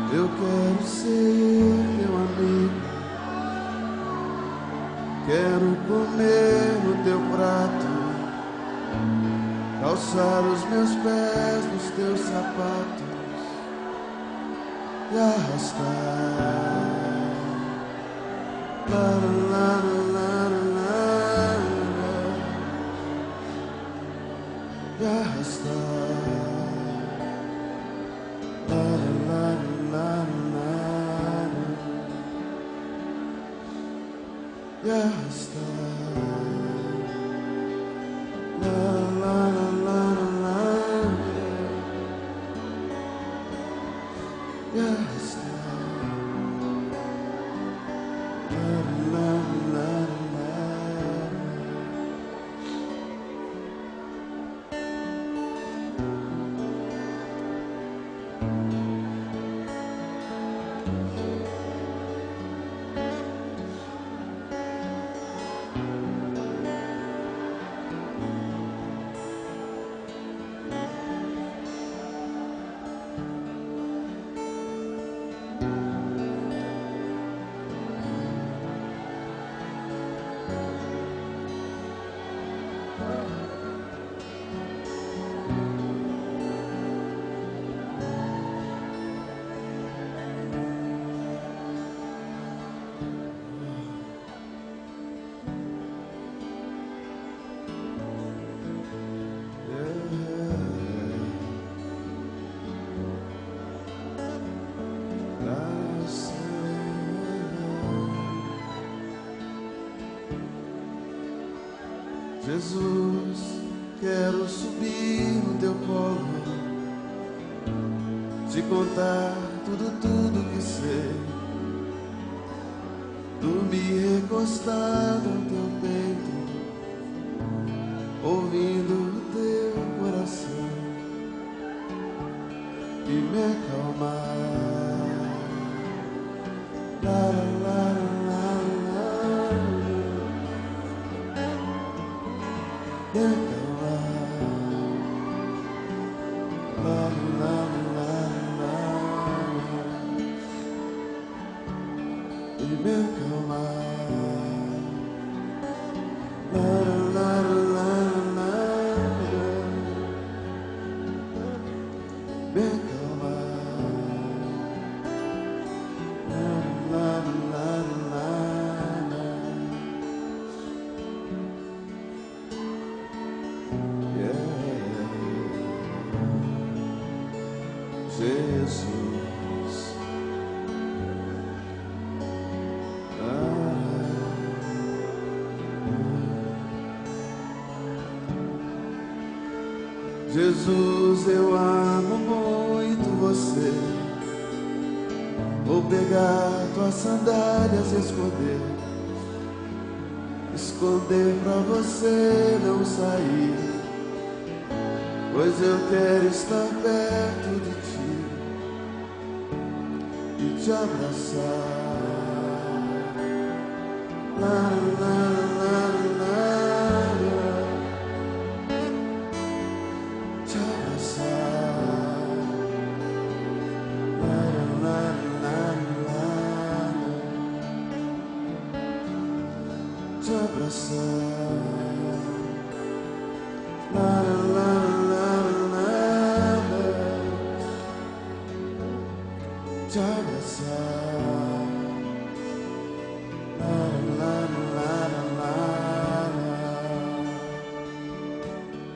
Eu quero ser teu amigo, quero comer no teu prato, calçar os meus pés nos teus sapatos e arrastar. La, la, la, la, la, la, e arrastar. La, la, la, la, la, e arrastar. La, la, la, la, e arrastar. La, la, la, la. Jesus, quero subir no teu colo, te contar tudo que sei, dormir recostado ao teu peito, ouvindo o teu coração e me acalmar. La, la, la, la, la, me acalmar. La, la, la, la, e me acalmar. La, la, la, la, me acalmar. La, la, la, la, yeah. Jesus, Jesus, eu amo muito você. Vou pegar tuas sandálias e esconder pra você não sair, pois eu quero estar perto de ti e te abraçar. La, la, la, la, la, te abraçar. La, la, la, la, te abraçar. La, la, la, la, te abraçar. La, la, la, la, la.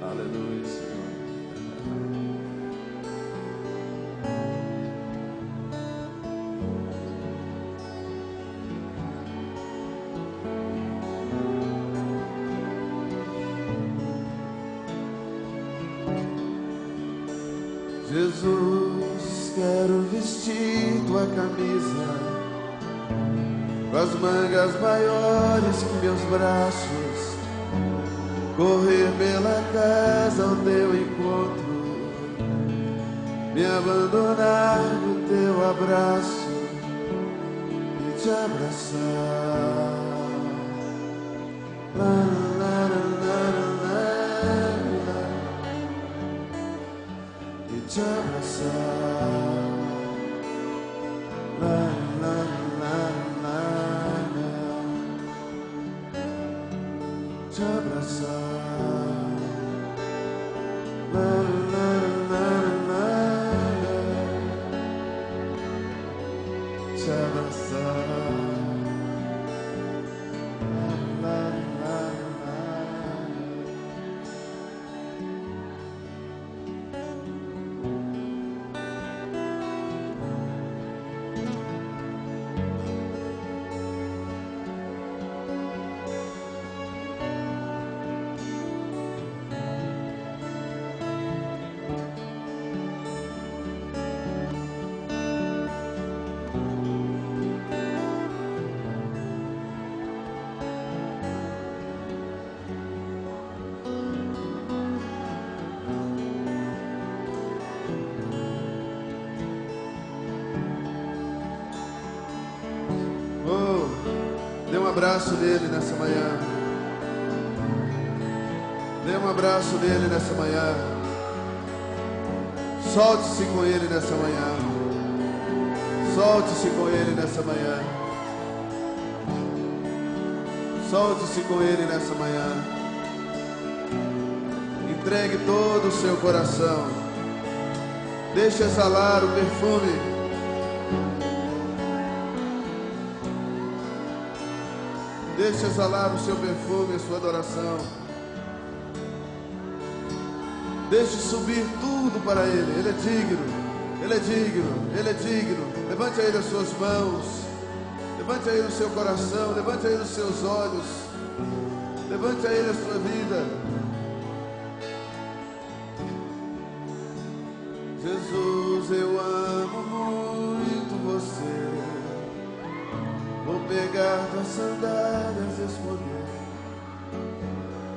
Aleluia, Senhor. Jesus, quero vestir tua camisa com as mangas maiores que meus braços, correr pela casa ao teu encontro, me abandonar no teu abraço e te abraçar. La, la, la, la, la, la, e te abraçar. abraço nele nessa manhã. Dê um abraço nele nessa manhã. Solte-se com ele nessa manhã. Solte-se com ele nessa manhã. Solte-se com ele nessa manhã. Entregue todo o seu coração. Deixe exalar o perfume. Deixe exalar o seu perfume, a sua adoração. Deixe subir tudo para Ele. Ele é digno, Ele é digno, Ele é digno. Levante a Ele as suas mãos. Levante a Ele o seu coração. Levante a Ele os seus olhos. Levante a Ele a sua vida. Jesus, eu amo muito você. Vou pegar tuas sandálias e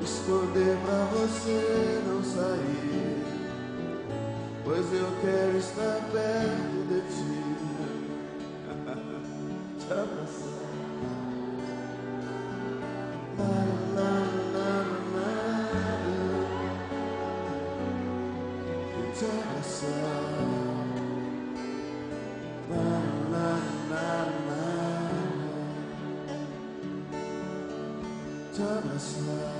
esconder pra você não sair, pois eu quero estar perto de ti, te abraçar. Te abraçar. Te abraçar.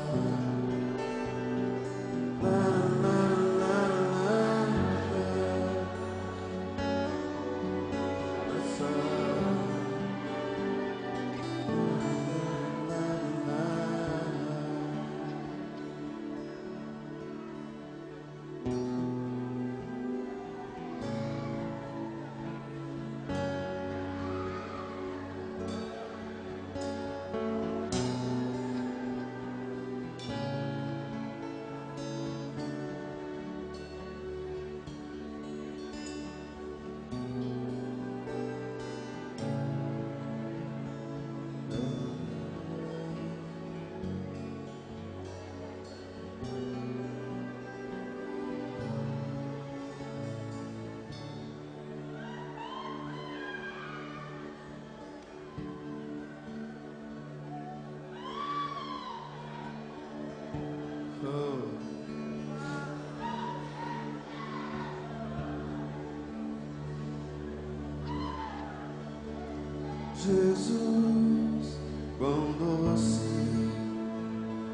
Jesus, quão doce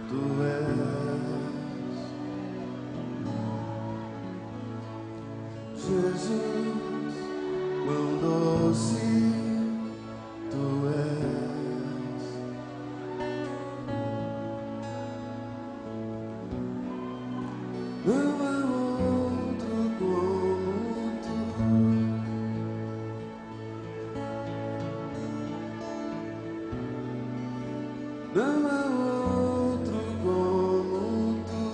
tu és. Jesus, quão doce tu és. Não há outro como tu. Não há outro como tu.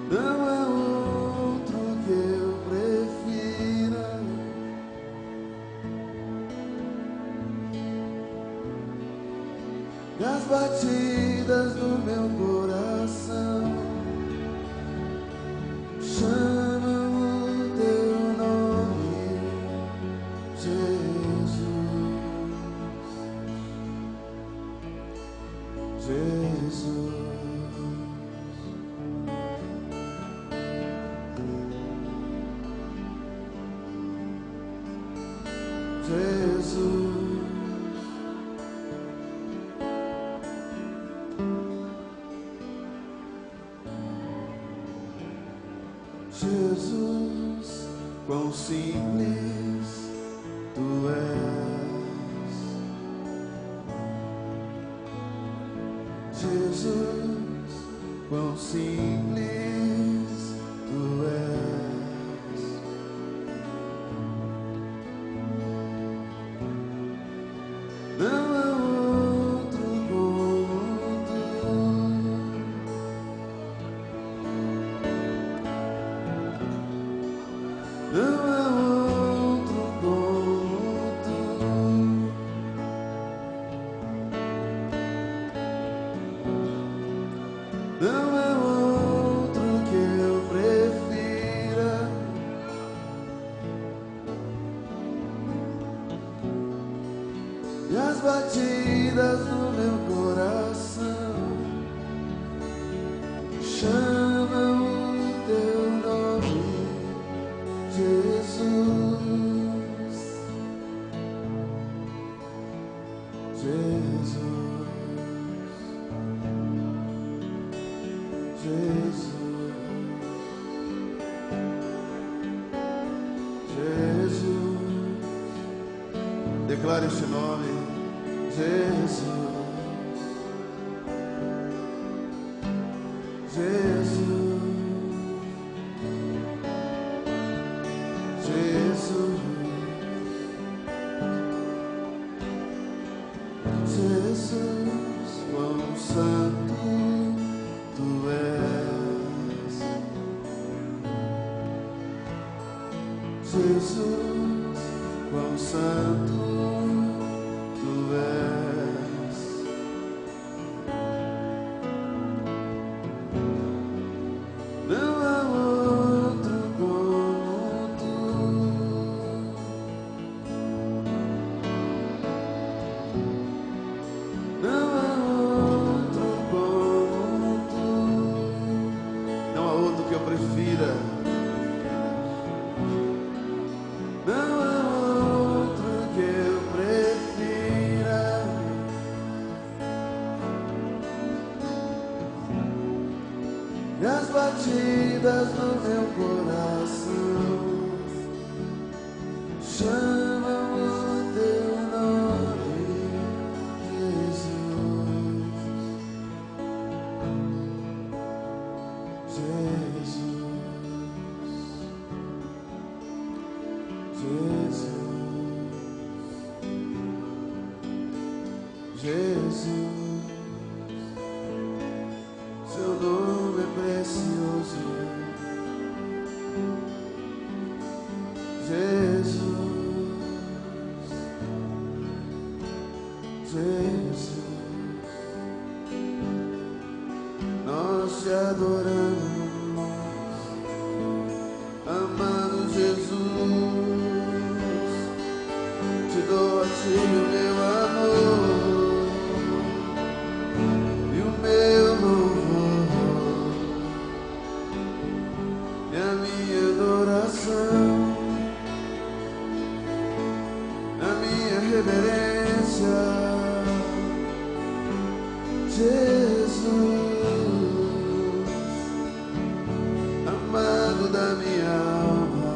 Não há outro que eu prefira. Nas batidas do meu coração chamam o teu nome, Jesus, Jesus. Jesus, Jesus, quão simples tu és. Jesus, quão simples tu és. Não há outro como tu. Não há outro como tu. Não há outro que eu prefira. chama o teu nome, Jesus, Jesus, Jesus, Jesus. Declare este nome, Jesus. Jesus, quão santo tu és. Não há outro como tu. Não há outro como tu. Não há outro que eu prefira. E as batidas do meu coração chamam o teu nome, Jesus, Jesus, Jesus, Jesus. Seu nome é precioso, Jesus, Jesus. Nós te adoramos, amado Jesus. Te dou a ti o meu amor e o meu louvor, e a minha adoração, a minha reverência, Jesus, amado da minha alma.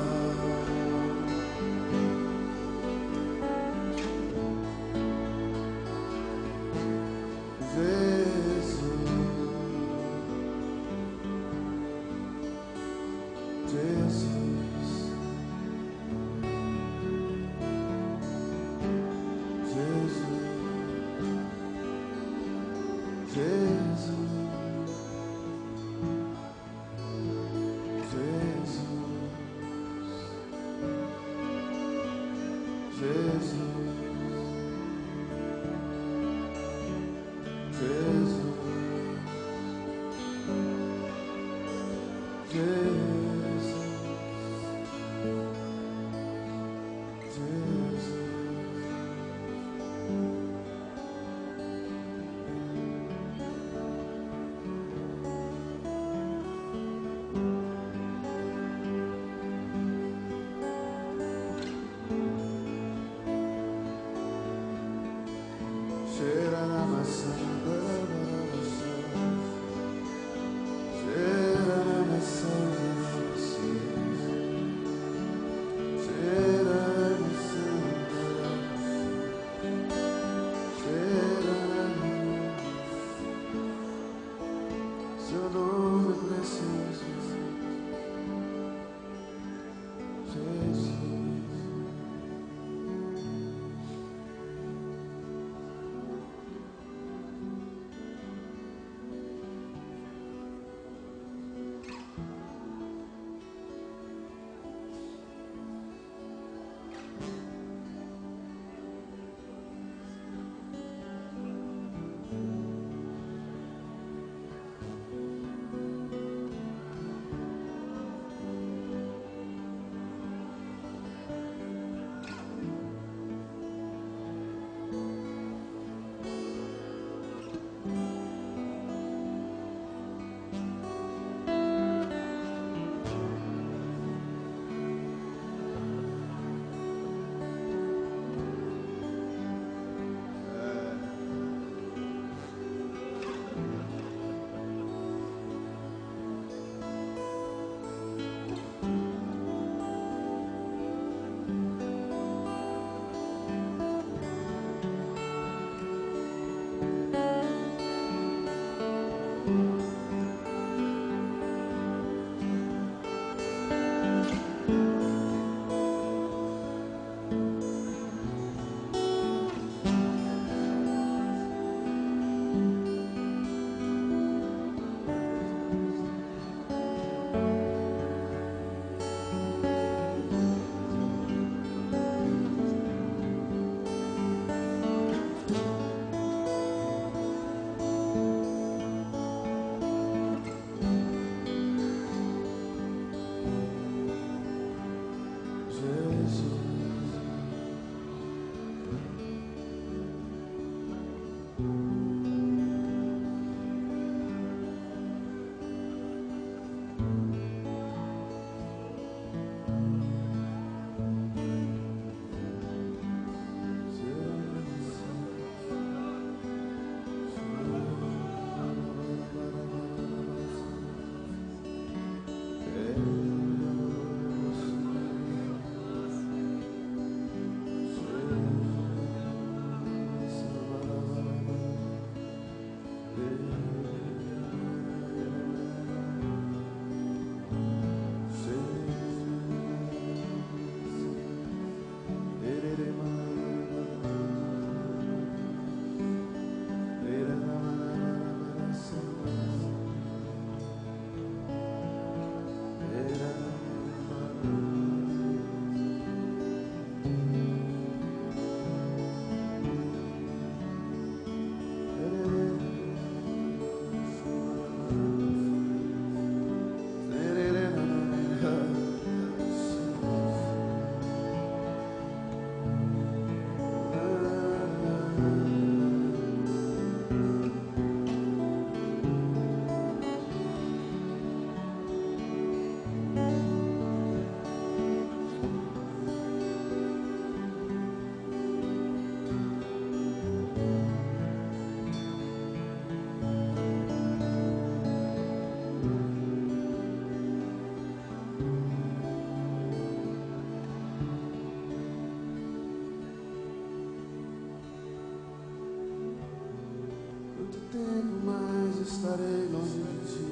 de ti.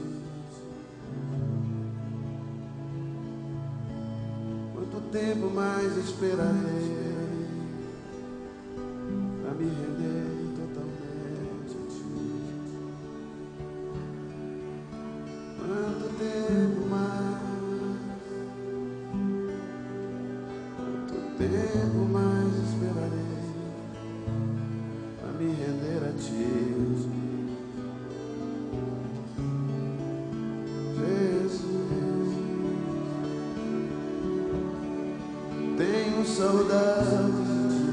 Quanto tempo mais esperarei pra me render totalmente a ti? Quanto tempo mais? Quanto tempo mais esperarei pra me render a ti? Tenho saudade de ti,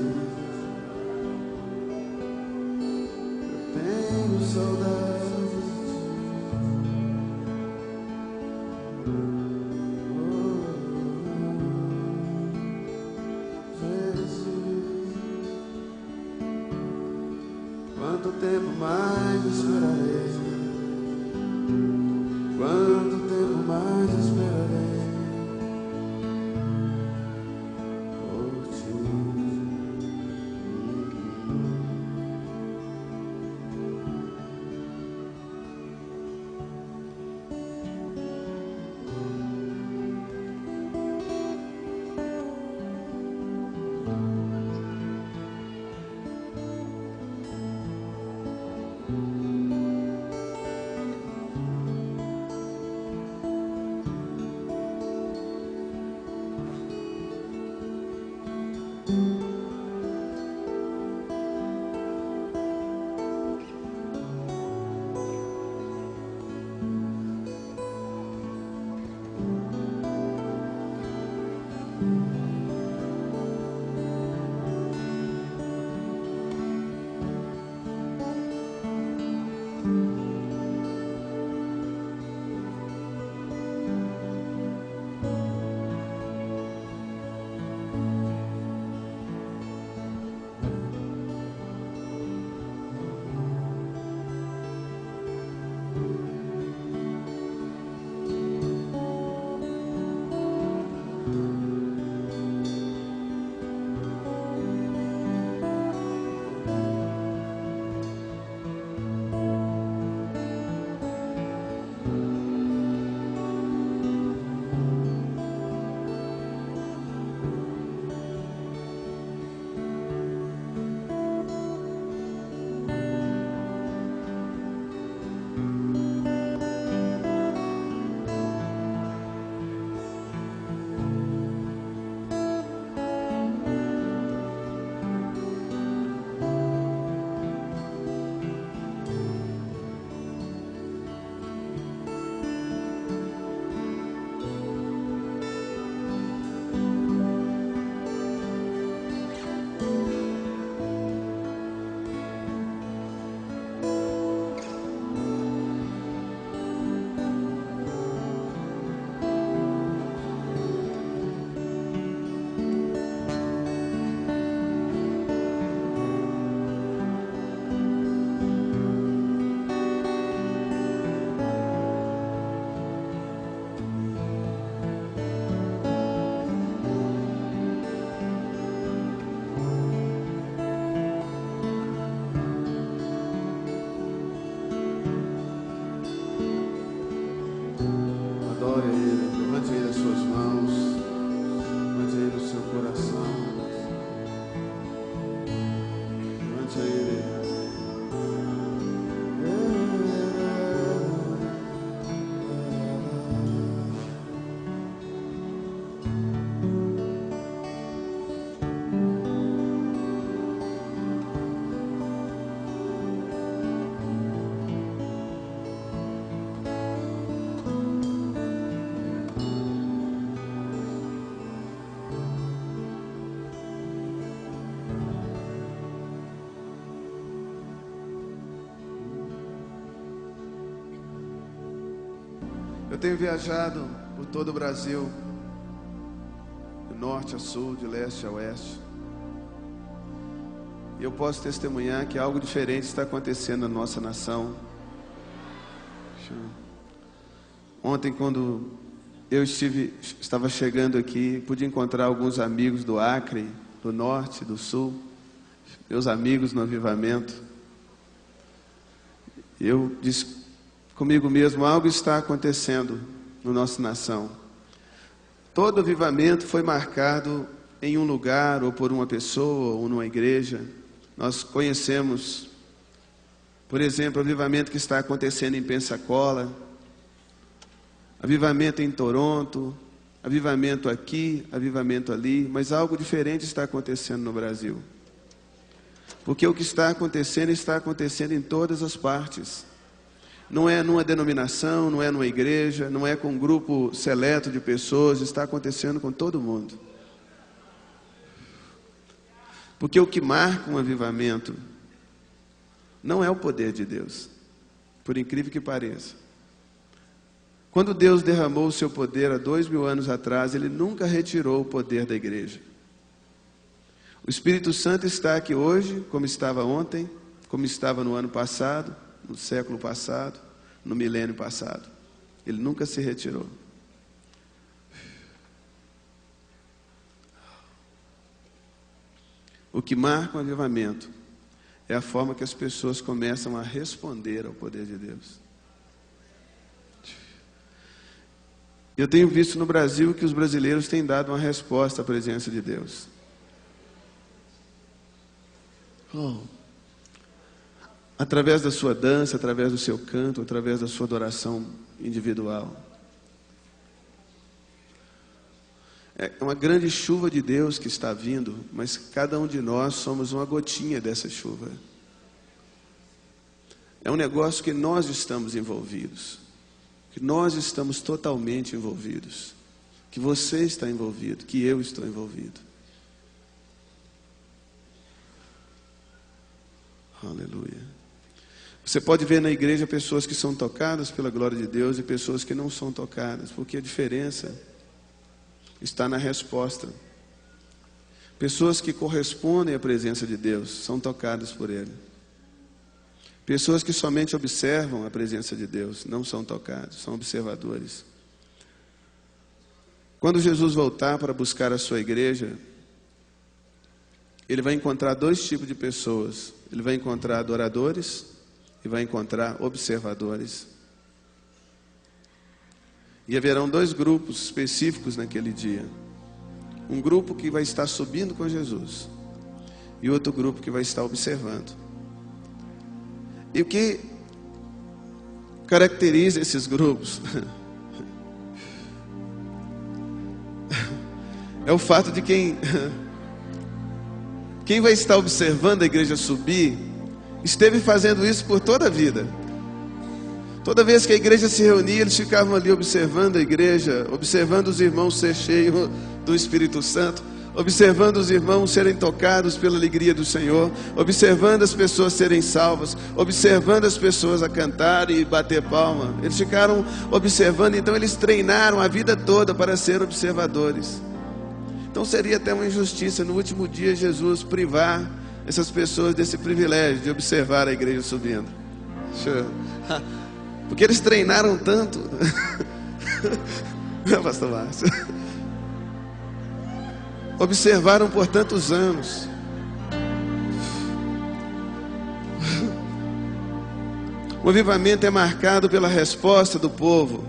eu tenho saudade de ti. Oh, Jesus, quanto tempo mais esperarei? Quanto tempo mais esperarei? Adore Ele, levante Ele as suas mãos, levante Ele o seu coração, levante Ele. Eu tenho viajado por todo o Brasil, de norte a sul, de leste a oeste. E eu posso testemunhar que algo diferente está acontecendo na nossa nação. Ontem, quando eu estava chegando aqui, pude encontrar alguns amigos do Acre, do norte, do sul, meus amigos no avivamento. Eu comigo mesmo, algo está acontecendo na nossa nação. Todo avivamento foi marcado em um lugar, ou por uma pessoa, ou numa igreja. Nós conhecemos, por exemplo, o avivamento que está acontecendo em Pensacola, avivamento em Toronto, avivamento aqui, avivamento ali, mas algo diferente está acontecendo no Brasil. Porque o que está acontecendo em todas as partes. Não é numa denominação, não é numa igreja, não é com um grupo seleto de pessoas, está acontecendo com todo mundo. Porque o que marca um avivamento não é o poder de Deus, por incrível que pareça. Quando Deus derramou o seu poder há 2000 anos atrás, Ele nunca retirou o poder da igreja. O Espírito Santo está aqui hoje, como estava ontem, como estava no ano passado, no século passado, no milênio passado. Ele nunca se retirou. O que marca um avivamento é a forma que as pessoas começam a responder ao poder de Deus. Eu tenho visto no Brasil que os brasileiros têm dado uma resposta à presença de Deus. Através da sua dança, através do seu canto, através da sua adoração individual. É uma grande chuva de Deus que está vindo, mas cada um de nós somos uma gotinha dessa chuva. É um negócio que nós estamos envolvidos, que nós estamos totalmente envolvidos, que você está envolvido, que eu estou envolvido. Aleluia. Você pode ver na igreja pessoas que são tocadas pela glória de Deus e pessoas que não são tocadas, porque a diferença está na resposta. Pessoas que correspondem à presença de Deus são tocadas por Ele. Pessoas que somente observam a presença de Deus não são tocadas, são observadores. Quando Jesus voltar para buscar a sua igreja, Ele vai encontrar dois tipos de pessoas. Ele vai encontrar adoradores e vai encontrar observadores. E haverão dois grupos específicos naquele dia. Um grupo que vai estar subindo com Jesus e outro grupo que vai estar observando. E o que caracteriza esses grupos é o fato de quem vai estar observando a igreja subir, esteve fazendo isso por toda a vida. Toda vez que a igreja se reunia, eles ficavam ali observando a igreja, observando os irmãos ser cheios do Espírito Santo, observando os irmãos serem tocados pela alegria do Senhor, observando as pessoas serem salvas, observando as pessoas a cantar e bater palma. Eles ficaram observando, então eles treinaram a vida toda para ser observadores. Então seria até uma injustiça no último dia Jesus privar essas pessoas desse privilégio de observar a igreja subindo. Porque eles treinaram tanto. Pastor Márcio. Observaram por tantos anos. O avivamento é marcado pela resposta do povo.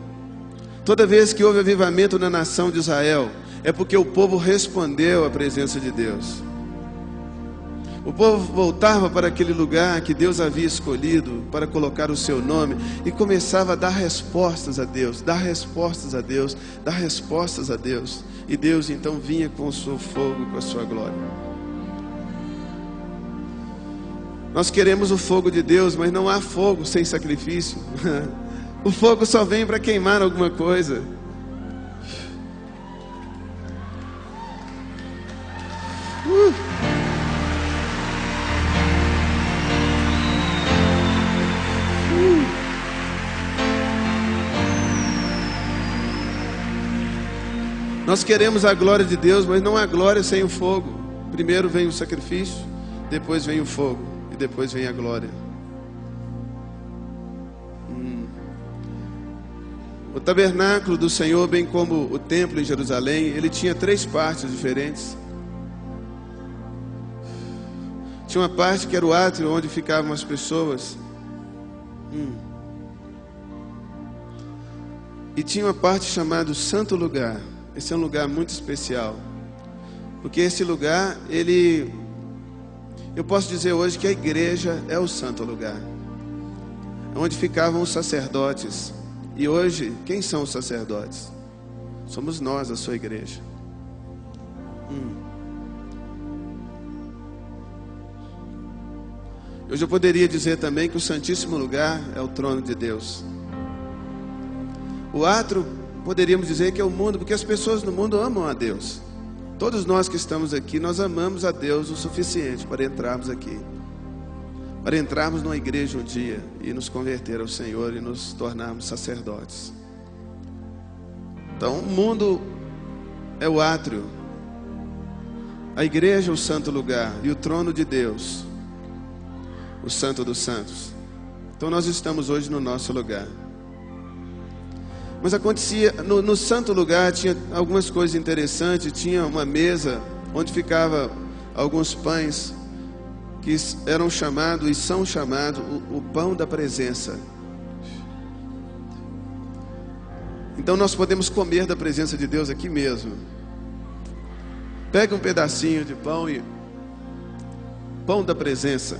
Toda vez que houve avivamento na nação de Israel, é porque o povo respondeu à presença de Deus. O povo voltava para aquele lugar que Deus havia escolhido para colocar o seu nome e começava a dar respostas a Deus, dar respostas a Deus, dar respostas a Deus. E Deus então vinha com o seu fogo, com a sua glória. Nós queremos o fogo de Deus, mas não há fogo sem sacrifício. O fogo só vem para queimar alguma coisa. Nós queremos a glória de Deus, mas não há glória sem o fogo. Primeiro vem o sacrifício, depois vem o fogo e depois vem a glória. O tabernáculo do Senhor, bem como o templo em Jerusalém, ele tinha 3 partes diferentes. Tinha uma parte que era o átrio, onde ficavam as pessoas. E tinha uma parte chamada Santo Lugar. Esse é um lugar muito especial, porque esse lugar, eu posso dizer hoje que a igreja é o santo lugar, onde ficavam os sacerdotes. E hoje, quem são os sacerdotes? Somos nós, a sua igreja. Hoje eu poderia dizer também que o Santíssimo Lugar é o trono de Deus. O átrio, poderíamos dizer que é o mundo, porque as pessoas no mundo amam a Deus. Todos nós que estamos aqui, nós amamos a Deus o suficiente para entrarmos aqui, para entrarmos numa igreja um dia e nos converter ao Senhor e nos tornarmos sacerdotes. Então o mundo é o átrio, a igreja é o santo lugar e o trono de Deus, o Santo dos Santos. Então nós estamos hoje no nosso lugar. Mas acontecia, no santo lugar tinha algumas coisas interessantes. Tinha uma mesa onde ficava alguns pães que eram chamados e são chamados o pão da presença. Então nós podemos comer da presença de Deus aqui mesmo. Pega um pedacinho de pão e pão da presença.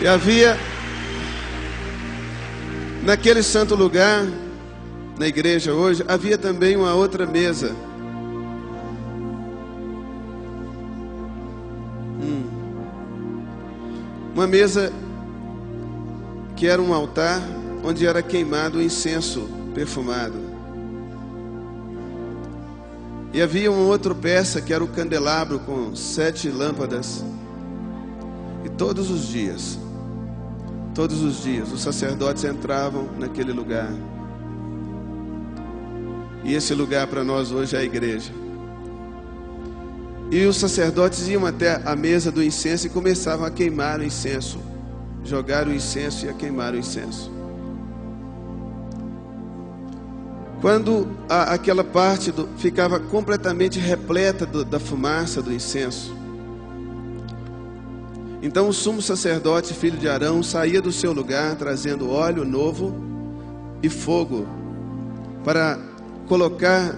E havia naquele santo lugar, na igreja hoje, havia também uma outra mesa. Uma mesa que era um altar onde era queimado o incenso perfumado. E havia uma outra peça que era o candelabro com 7 lâmpadas. E todos os dias, os sacerdotes entravam naquele lugar. E esse lugar para nós hoje é a igreja. E os sacerdotes iam até a mesa do incenso e começavam a queimar o incenso. Jogar o incenso e a queimar o incenso. Quando aquela parte ficava completamente repleta da fumaça do incenso, então o sumo sacerdote, filho de Arão, saía do seu lugar trazendo óleo novo e fogo para colocar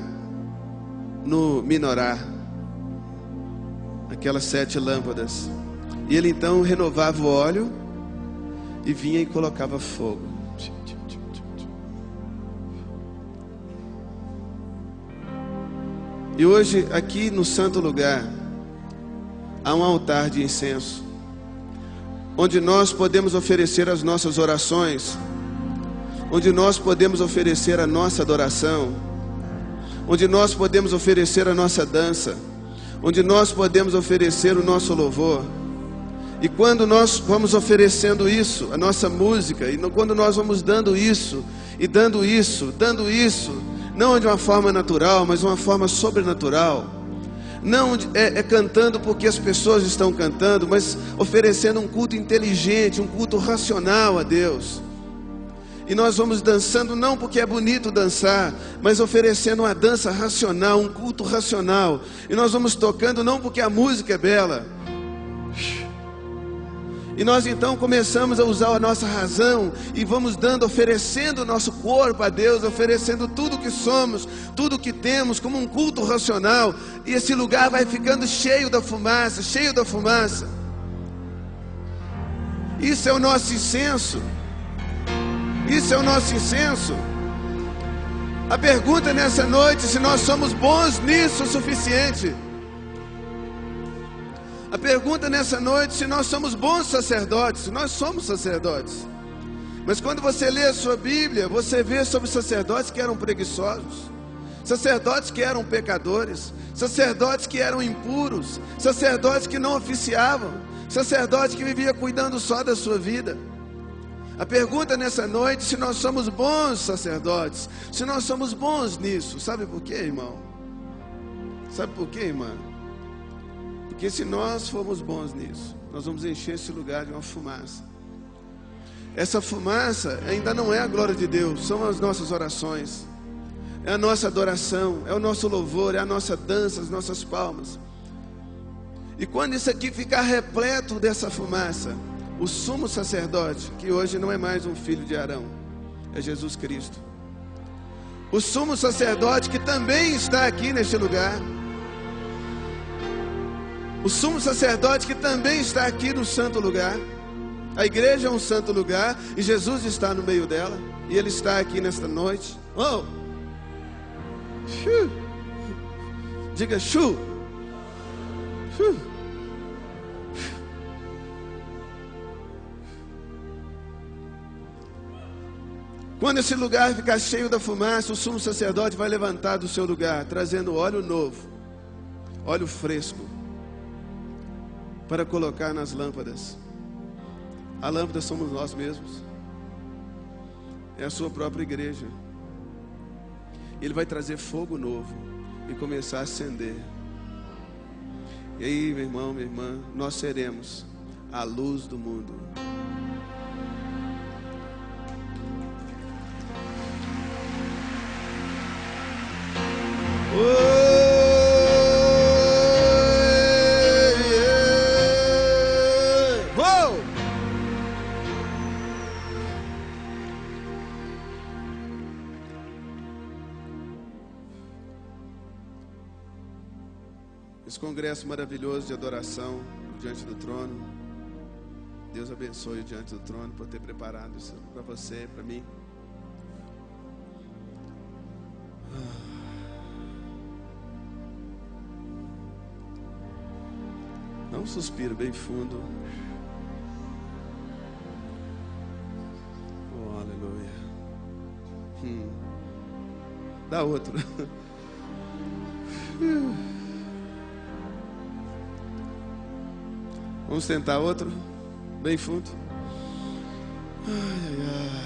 no menorá aquelas 7 lâmpadas. E ele então renovava o óleo e vinha e colocava fogo. E hoje aqui no santo lugar há um altar de incenso, onde nós podemos oferecer as nossas orações, onde nós podemos oferecer a nossa adoração, onde nós podemos oferecer a nossa dança, onde nós podemos oferecer o nosso louvor. E quando nós vamos oferecendo isso, a nossa música, e quando nós vamos dando isso, e dando isso, não de uma forma natural, mas de uma forma sobrenatural, não cantando porque as pessoas estão cantando, mas oferecendo um culto inteligente, um culto racional a Deus. E nós vamos dançando não porque é bonito dançar, mas oferecendo uma dança racional, um culto racional. E nós vamos tocando não porque a música é bela. E nós então começamos a usar a nossa razão e vamos oferecendo o nosso corpo a Deus, oferecendo tudo que somos, tudo que temos como um culto racional. E esse lugar vai ficando cheio da fumaça, cheio da fumaça. Isso é o nosso incenso. Isso é o nosso incenso. A pergunta nessa noite, se nós somos bons nisso o suficiente. A pergunta nessa noite, se nós somos bons sacerdotes. Nós somos sacerdotes. Mas quando você lê a sua Bíblia, você vê sobre sacerdotes que eram preguiçosos, sacerdotes que eram pecadores, sacerdotes que eram impuros, sacerdotes que não oficiavam, sacerdotes que viviam cuidando só da sua vida. A pergunta nessa noite, se nós somos bons sacerdotes, se nós somos bons nisso. Sabe por quê, irmão? Sabe por quê, irmã? Porque se nós formos bons nisso, nós vamos encher esse lugar de uma fumaça. Essa fumaça ainda não é a glória de Deus, são as nossas orações, é a nossa adoração, é o nosso louvor, é a nossa dança, as nossas palmas. E quando isso aqui ficar repleto dessa fumaça, o sumo sacerdote, que hoje não é mais um filho de Arão, é Jesus Cristo. O sumo sacerdote que também está aqui neste lugar. O sumo sacerdote que também está aqui no santo lugar. A igreja é um santo lugar e Jesus está no meio dela. E Ele está aqui nesta noite. Oh! Shoo. Diga shoo. Shoo. Quando esse lugar ficar cheio da fumaça, o sumo sacerdote vai levantar do seu lugar, trazendo óleo novo, óleo fresco, para colocar nas lâmpadas. A lâmpada somos nós mesmos. É a sua própria igreja. Ele vai trazer fogo novo e começar a acender. E aí, meu irmão, minha irmã, nós seremos a luz do mundo. Esse congresso maravilhoso de adoração diante do trono. Deus abençoe diante do trono por ter preparado isso para você, para mim. Dá um suspiro bem fundo. Oh, aleluia. Dá outro. Vamos tentar outro? Bem fundo. Ai, ai, ai,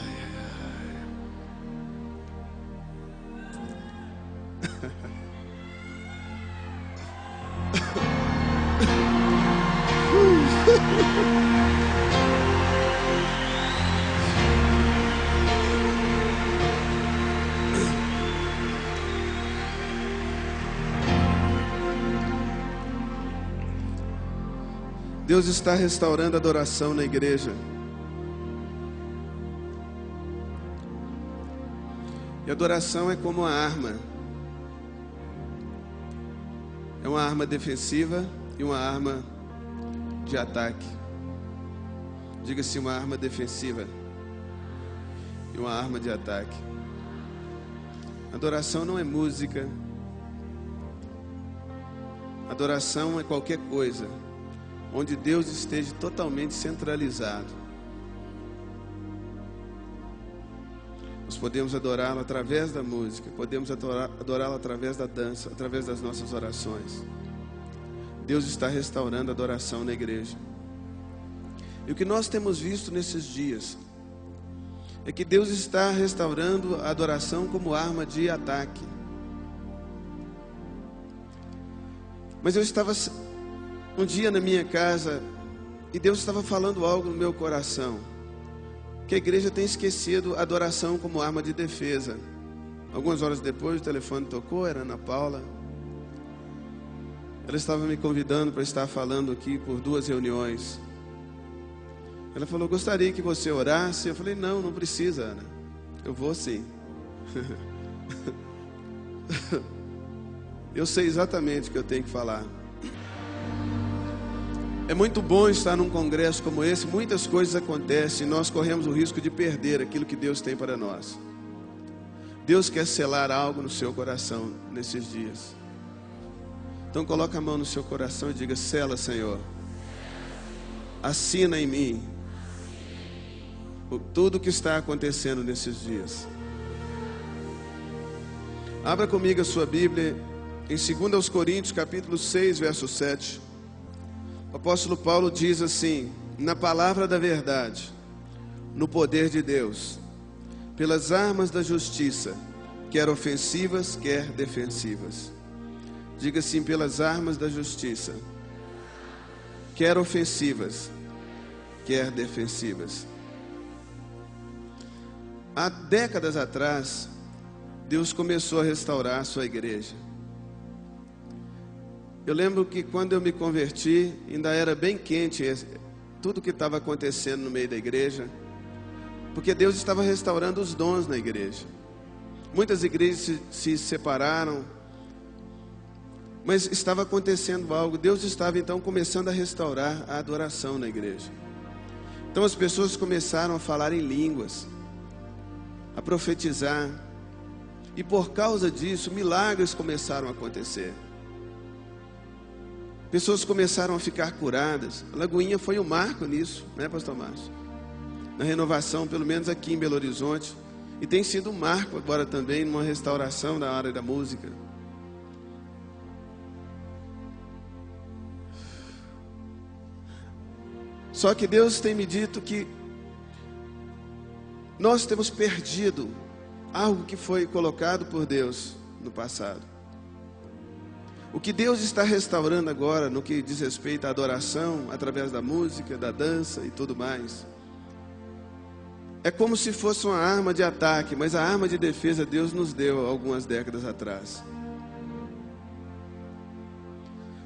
Deus está restaurando a adoração na igreja. E a adoração é como uma arma. É uma arma defensiva e uma arma de ataque. Diga-se uma arma defensiva e uma arma de ataque. Adoração não é música. Adoração é qualquer coisa onde Deus esteja totalmente centralizado. Nós podemos adorá-lo através da música, podemos adorá-lo através da dança, através das nossas orações. Deus está restaurando a adoração na igreja. E o que nós temos visto nesses dias é que Deus está restaurando a adoração como arma de ataque. Mas eu estava um dia na minha casa e Deus estava falando algo no meu coração, que a igreja tem esquecido a adoração como arma de defesa. Algumas horas depois o telefone tocou, era Ana Paula. Ela estava me convidando para estar falando aqui por 2 reuniões. Ela falou, gostaria que você orasse. Eu falei, não precisa, Ana, eu vou sim. Eu sei exatamente o que eu tenho que falar. É muito bom estar num congresso como esse. Muitas coisas acontecem e nós corremos o risco de perder aquilo que Deus tem para nós. Deus quer selar algo no seu coração nesses dias. Então coloca a mão no seu coração e diga, sela, Senhor. Assina em mim tudo o que está acontecendo nesses dias. Abra comigo a sua Bíblia em 2 Coríntios capítulo 6, verso 7. O apóstolo Paulo diz assim, na palavra da verdade, no poder de Deus, pelas armas da justiça, quer ofensivas, quer defensivas. Diga assim, pelas armas da justiça, quer ofensivas, quer defensivas. Há décadas atrás, Deus começou a restaurar a sua igreja. Eu lembro que quando eu me converti, ainda era bem quente tudo que estava acontecendo no meio da igreja, porque Deus estava restaurando os dons na igreja. Muitas igrejas se separaram, mas estava acontecendo algo. Deus estava então começando a restaurar a adoração na igreja. Então as pessoas começaram a falar em línguas, a profetizar, e por causa disso milagres começaram a acontecer. Pessoas começaram a ficar curadas. A Lagoinha foi um marco nisso, né, pastor Márcio? Na renovação, pelo menos aqui em Belo Horizonte. E tem sido um marco agora também, numa restauração da área da música. Só que Deus tem me dito que nós temos perdido algo que foi colocado por Deus no passado. O que Deus está restaurando agora, no que diz respeito à adoração, através da música, da dança e tudo mais, é como se fosse uma arma de ataque, mas a arma de defesa Deus nos deu algumas décadas atrás.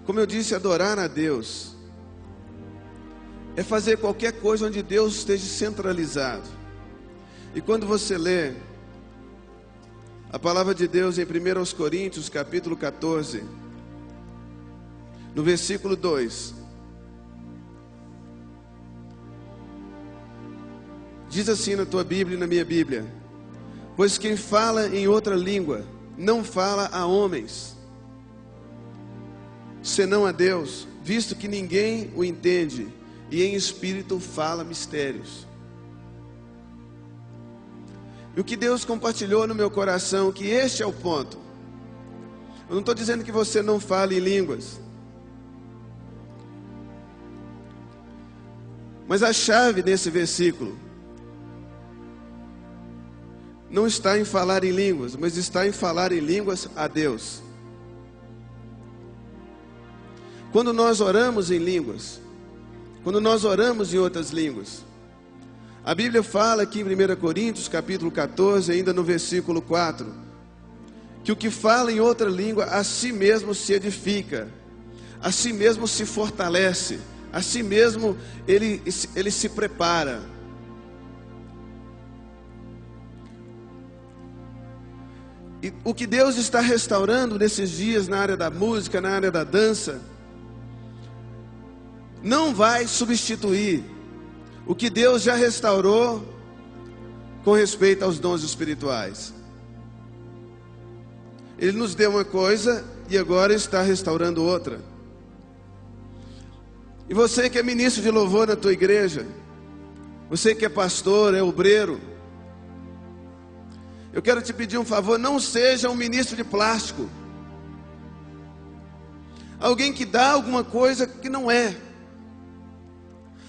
Como eu disse, adorar a Deus é fazer qualquer coisa onde Deus esteja centralizado. E quando você lê a palavra de Deus em 1 Coríntios, capítulo 14, no versículo 2, diz assim na tua Bíblia e na minha Bíblia: pois quem fala em outra língua não fala a homens, senão a Deus, visto que ninguém o entende, e em espírito fala mistérios. E o que Deus compartilhou no meu coração, que este é o ponto. Eu não estou dizendo que você não fale em línguas, mas a chave desse versículo não está em falar em línguas, mas está em falar em línguas a Deus. Quando nós oramos em línguas, quando nós oramos em outras línguas, a Bíblia fala aqui em 1 Coríntios, capítulo 14, ainda no versículo 4, que o que fala em outra língua, a si mesmo se edifica, a si mesmo se fortalece, a si mesmo ele se prepara. E o que Deus está restaurando nesses dias na área da música, na área da dança, não vai substituir o que Deus já restaurou com respeito aos dons espirituais. Ele nos deu uma coisa e agora está restaurando outra. E você que é ministro de louvor na tua igreja, você que é pastor, é obreiro, eu quero te pedir um favor: não seja um ministro de plástico, alguém que dá alguma coisa que não é,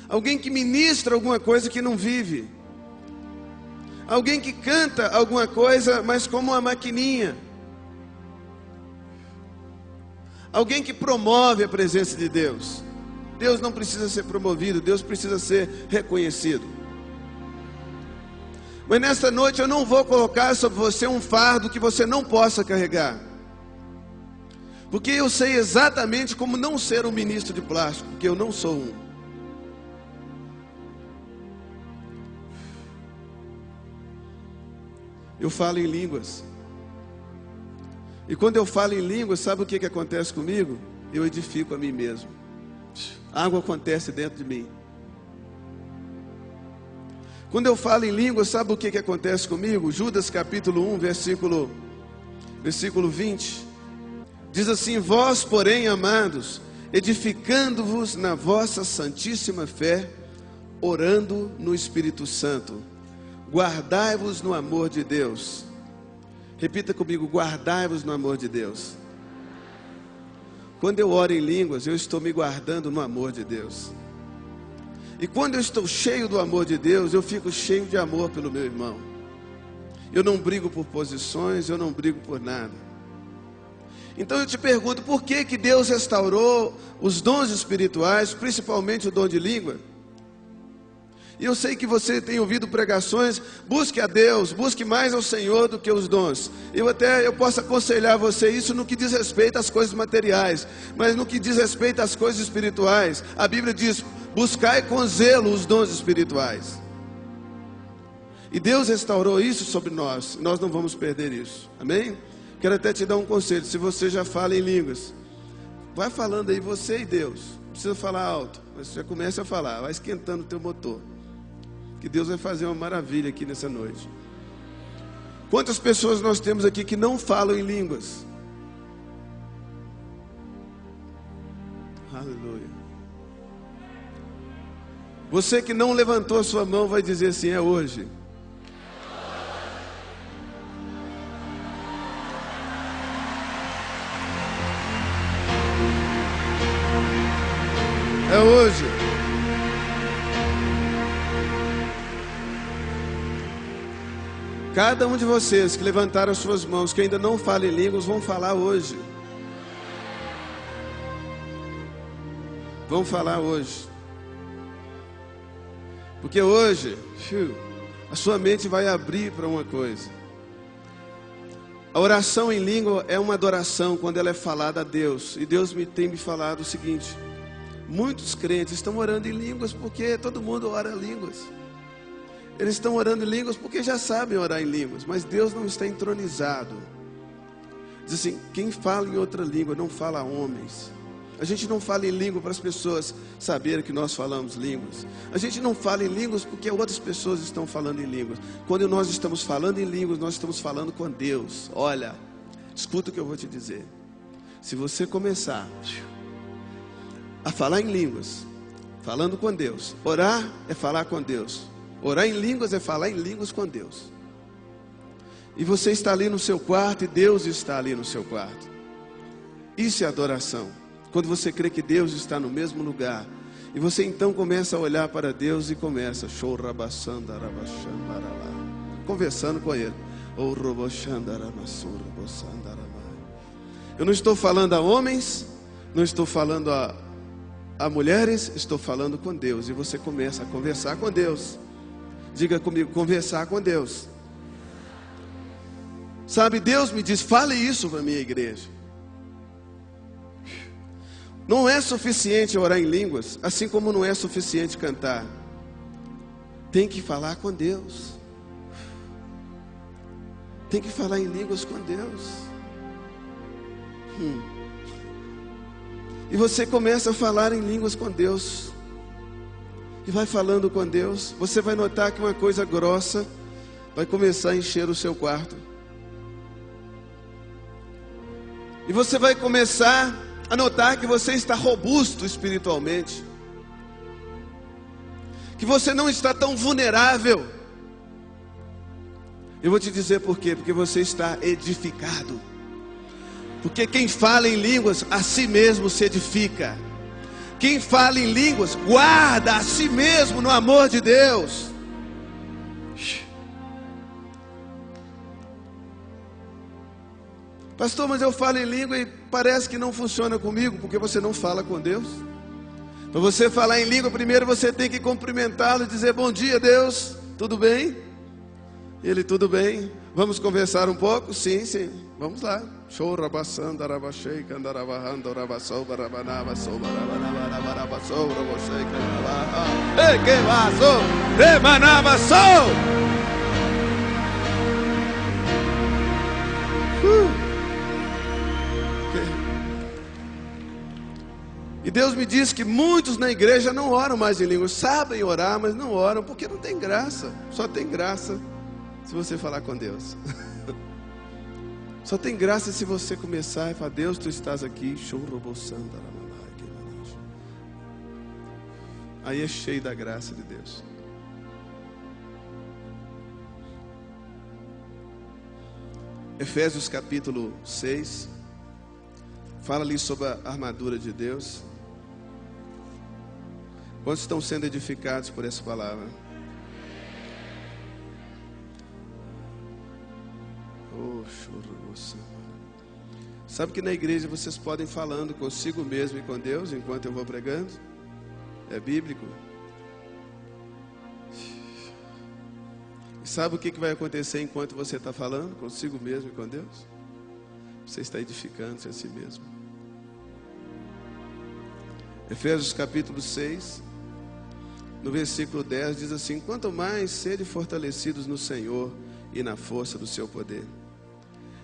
alguém que ministra alguma coisa que não vive, alguém que canta alguma coisa, mas como uma maquininha, alguém que promove a presença de Deus. Deus não precisa ser promovido, Deus precisa ser reconhecido. Mas nesta noite eu não vou colocar sobre você um fardo que você não possa carregar, porque eu sei exatamente como não ser um ministro de plástico, porque eu não sou um. Eu falo em línguas, e quando eu falo em línguas, sabe o que acontece comigo? Eu edifico a mim mesmo. Algo acontece dentro de mim. Quando eu falo em línguas, sabe o que acontece comigo? Judas capítulo 1, versículo 20, diz assim: vós, porém, amados, edificando-vos na vossa santíssima fé, orando no Espírito Santo, guardai-vos no amor de Deus. Repita comigo: guardai-vos no amor de Deus. Quando eu oro em línguas, eu estou me guardando no amor de Deus. E quando eu estou cheio do amor de Deus, eu fico cheio de amor pelo meu irmão. Eu não brigo por posições, eu não brigo por nada. Então eu te pergunto, por que que Deus restaurou os dons espirituais, principalmente o dom de língua? E eu sei que você tem ouvido pregações, busque a Deus, busque mais ao Senhor do que os dons. Eu posso aconselhar você isso no que diz respeito às coisas materiais, mas no que diz respeito às coisas espirituais, a Bíblia diz, buscai com zelo os dons espirituais. E Deus restaurou isso sobre nós, nós não vamos perder isso, amém? Quero até te dar um conselho, se você já fala em línguas, vai falando aí você e Deus, não precisa falar alto, mas você já começa a falar, vai esquentando o teu motor. Que Deus vai fazer uma maravilha aqui nessa noite. Quantas pessoas nós temos aqui que não falam em línguas? Aleluia. Você que não levantou a sua mão vai dizer assim, é hoje. É hoje. Cada um de vocês que levantaram as suas mãos, que ainda não falam em línguas, vão falar hoje. Vão falar hoje. Porque hoje, a sua mente vai abrir para uma coisa. A oração em língua é uma adoração quando ela é falada a Deus. E Deus tem me falado o seguinte: muitos crentes estão orando em línguas porque todo mundo ora em línguas. Eles estão orando em línguas porque já sabem orar em línguas, mas Deus não está entronizado. Diz assim, quem fala em outra língua não fala a homens. A gente não fala em língua para as pessoas saberem que nós falamos línguas. A gente não fala em línguas porque outras pessoas estão falando em línguas. Quando nós estamos falando em línguas, nós estamos falando com Deus. Olha, escuta o que eu vou te dizer. Se você começar a falar em línguas, falando com Deus, orar é falar com Deus. Orar em línguas é falar em línguas com Deus. E você está ali no seu quarto e Deus está ali no seu quarto. Isso é adoração. Quando você crê que Deus está no mesmo lugar. E você então começa a olhar para Deus e começa conversando com Ele. Eu não estou falando a homens, não estou falando a mulheres, estou falando com Deus. E você começa a conversar com Deus. Diga comigo, conversar com Deus. Sabe, Deus me diz, fale isso para a minha igreja. Não é suficiente orar em línguas, assim como não é suficiente cantar. Tem que falar com Deus. Tem que falar em línguas com Deus. E você começa a falar em línguas com Deus. E vai falando com Deus. Você vai notar que uma coisa grossa vai começar a encher o seu quarto. E você vai começar a notar que você está robusto espiritualmente. Que você não está tão vulnerável. Eu vou te dizer por quê. Porque você está edificado. Porque quem fala em línguas, a si mesmo se edifica. Quem fala em línguas, guarda a si mesmo no amor de Deus. Pastor, mas eu falo em língua e parece que não funciona comigo, porque você não fala com Deus. Para você falar em língua, primeiro você tem que cumprimentá-lo e dizer, bom dia Deus, tudo bem? Ele, tudo bem? Vamos conversar um pouco? Sim, sim, vamos lá. E Deus me diz que muitos na igreja não oram mais em línguas. Sabem orar, mas não oram porque não tem graça. Só tem graça se você falar com Deus. Só tem graça se você começar e falar, Deus, Tu estás aqui. Aí é cheio da graça de Deus. Efésios capítulo 6 fala ali sobre a armadura de Deus. Quantos estão sendo edificados por essa palavra? Sabe que na igreja vocês podem falando consigo mesmo e com Deus enquanto eu vou pregando? É bíblico. Sabe o que vai acontecer enquanto você está falando consigo mesmo e com Deus? Você está edificando-se a si mesmo. Efésios capítulo 6, no versículo 10, diz assim: quanto mais sede fortalecidos no Senhor e na força do seu poder,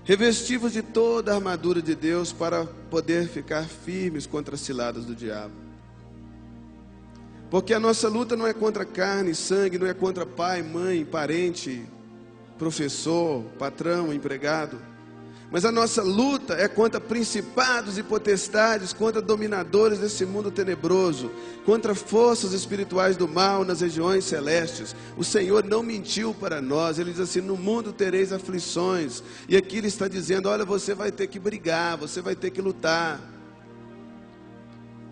revestivos de toda a armadura de Deus para poder ficar firmes contra as ciladas do diabo. Porque a nossa luta não é contra carne e sangue, não é contra pai, mãe, parente, professor, patrão, empregado. Mas a nossa luta é contra principados e potestades, contra dominadores desse mundo tenebroso, contra forças espirituais do mal nas regiões celestes. O Senhor não mentiu para nós. Ele diz assim: no mundo tereis aflições. E aqui Ele está dizendo: olha, você vai ter que brigar, você vai ter que lutar.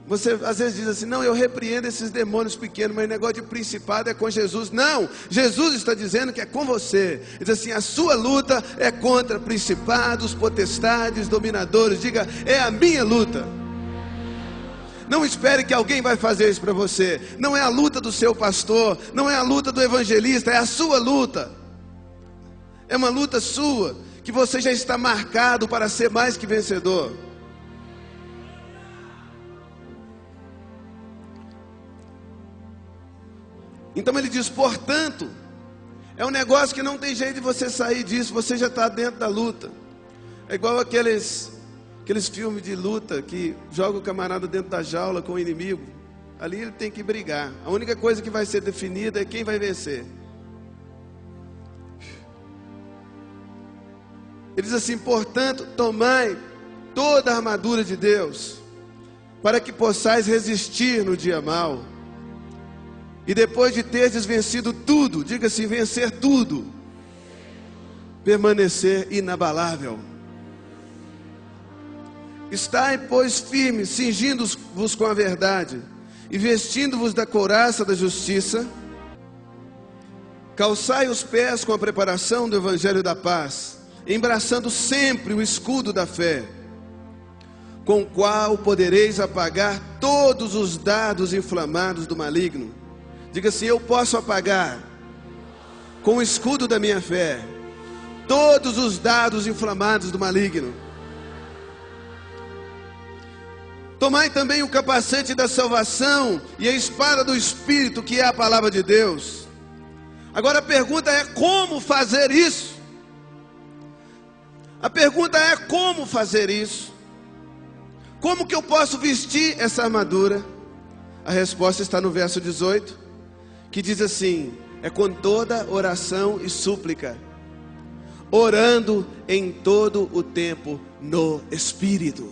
Você às vezes diz assim: não, eu repreendo esses demônios pequenos, mas o negócio de principado é com Jesus. Não, Jesus está dizendo que é com você. Ele diz assim: a sua luta é contra principados, potestades, dominadores. Diga: é a minha luta. Não espere que alguém vai fazer isso para você. Não é a luta do seu pastor, não é a luta do evangelista, é a sua luta. É uma luta sua, que você já está marcado para ser mais que vencedor. Então ele diz: portanto, é um negócio que não tem jeito de você sair disso, você já está dentro da luta. É igual aqueles filmes de luta que joga o camarada dentro da jaula com o inimigo. Ali ele tem que brigar. A única coisa que vai ser definida é quem vai vencer. Ele diz assim: portanto, tomai toda a armadura de Deus, para que possais resistir no dia mau. E depois de teres vencido tudo, diga assim: vencer tudo, permanecer inabalável. Estai, pois, firmes, cingindo-vos com a verdade, e vestindo-vos da couraça da justiça. Calçai os pés com a preparação do evangelho da paz, embraçando sempre o escudo da fé, com o qual podereis apagar todos os dardos inflamados do maligno. Diga assim: eu posso apagar, com o escudo da minha fé, todos os dardos inflamados do maligno. Tomai também o capacete da salvação e a espada do Espírito, que é a palavra de Deus. Agora a pergunta é: como fazer isso? A pergunta é: como fazer isso? Como que eu posso vestir essa armadura? A resposta está no verso 18. Que diz assim: é com toda oração e súplica, orando em todo o tempo no Espírito.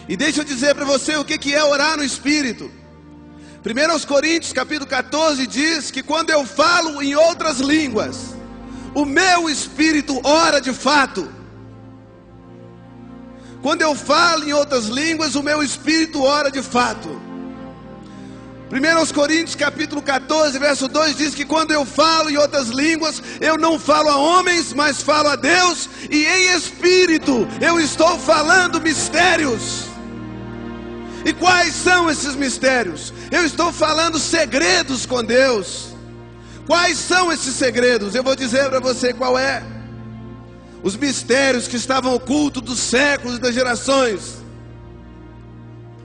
E deixa eu dizer para você o que é orar no Espírito. 1 Coríntios capítulo 14 diz que quando eu falo em outras línguas, o meu espírito ora de fato. Quando eu falo em outras línguas, o meu espírito ora de fato. 1 Coríntios capítulo 14, verso 2 diz que quando eu falo em outras línguas, eu não falo a homens, mas falo a Deus, e em espírito eu estou falando mistérios. E quais são esses mistérios? Eu estou falando segredos com Deus. Quais são esses segredos? Eu vou dizer para você qual é. Os mistérios que estavam ocultos dos séculos e das gerações,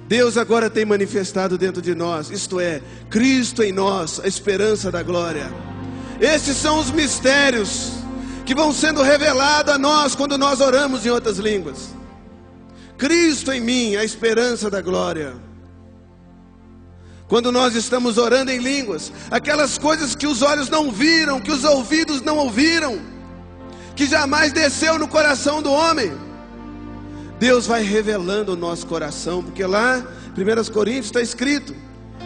Deus agora tem manifestado dentro de nós, isto é, Cristo em nós, a esperança da glória. Esses são os mistérios que vão sendo revelados a nós quando nós oramos em outras línguas. Cristo em mim, a esperança da glória. Quando nós estamos orando em línguas, aquelas coisas que os olhos não viram, que os ouvidos não ouviram, que jamais desceu no coração do homem, Deus vai revelando o nosso coração, porque lá, 1 Coríntios está escrito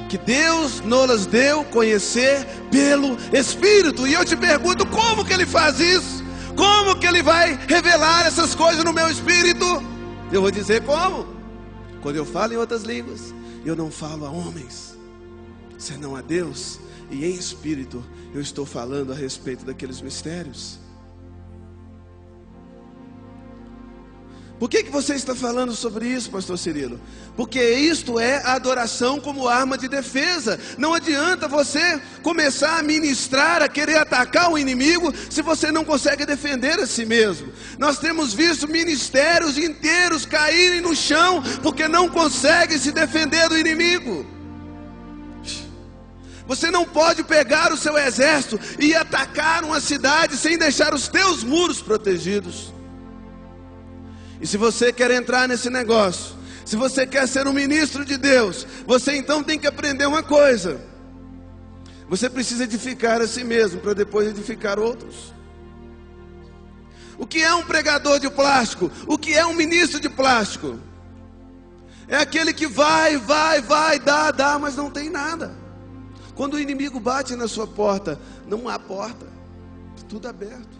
que Deus nos deu conhecer pelo Espírito. E eu te pergunto: como que Ele faz isso? Como que Ele vai revelar essas coisas no meu espírito? Eu vou dizer como. Quando eu falo em outras línguas, eu não falo a homens, senão a Deus, e em espírito eu estou falando a respeito daqueles mistérios. Por que você está falando sobre isso, pastor Cirilo? Porque isto é a adoração como arma de defesa. Não adianta você começar a ministrar, a querer atacar o inimigo, se você não consegue defender a si mesmo. Nós temos visto ministérios inteiros caírem no chão, porque não conseguem se defender do inimigo. Você não pode pegar o seu exército e atacar uma cidade sem deixar os teus muros protegidos. E se você quer entrar nesse negócio, se você quer ser um ministro de Deus, você então tem que aprender uma coisa: você precisa edificar a si mesmo, para depois edificar outros. O que é um pregador de plástico? O que é um ministro de plástico? É aquele que vai, dá, mas não tem nada. Quando o inimigo bate na sua porta, não há porta, tudo aberto,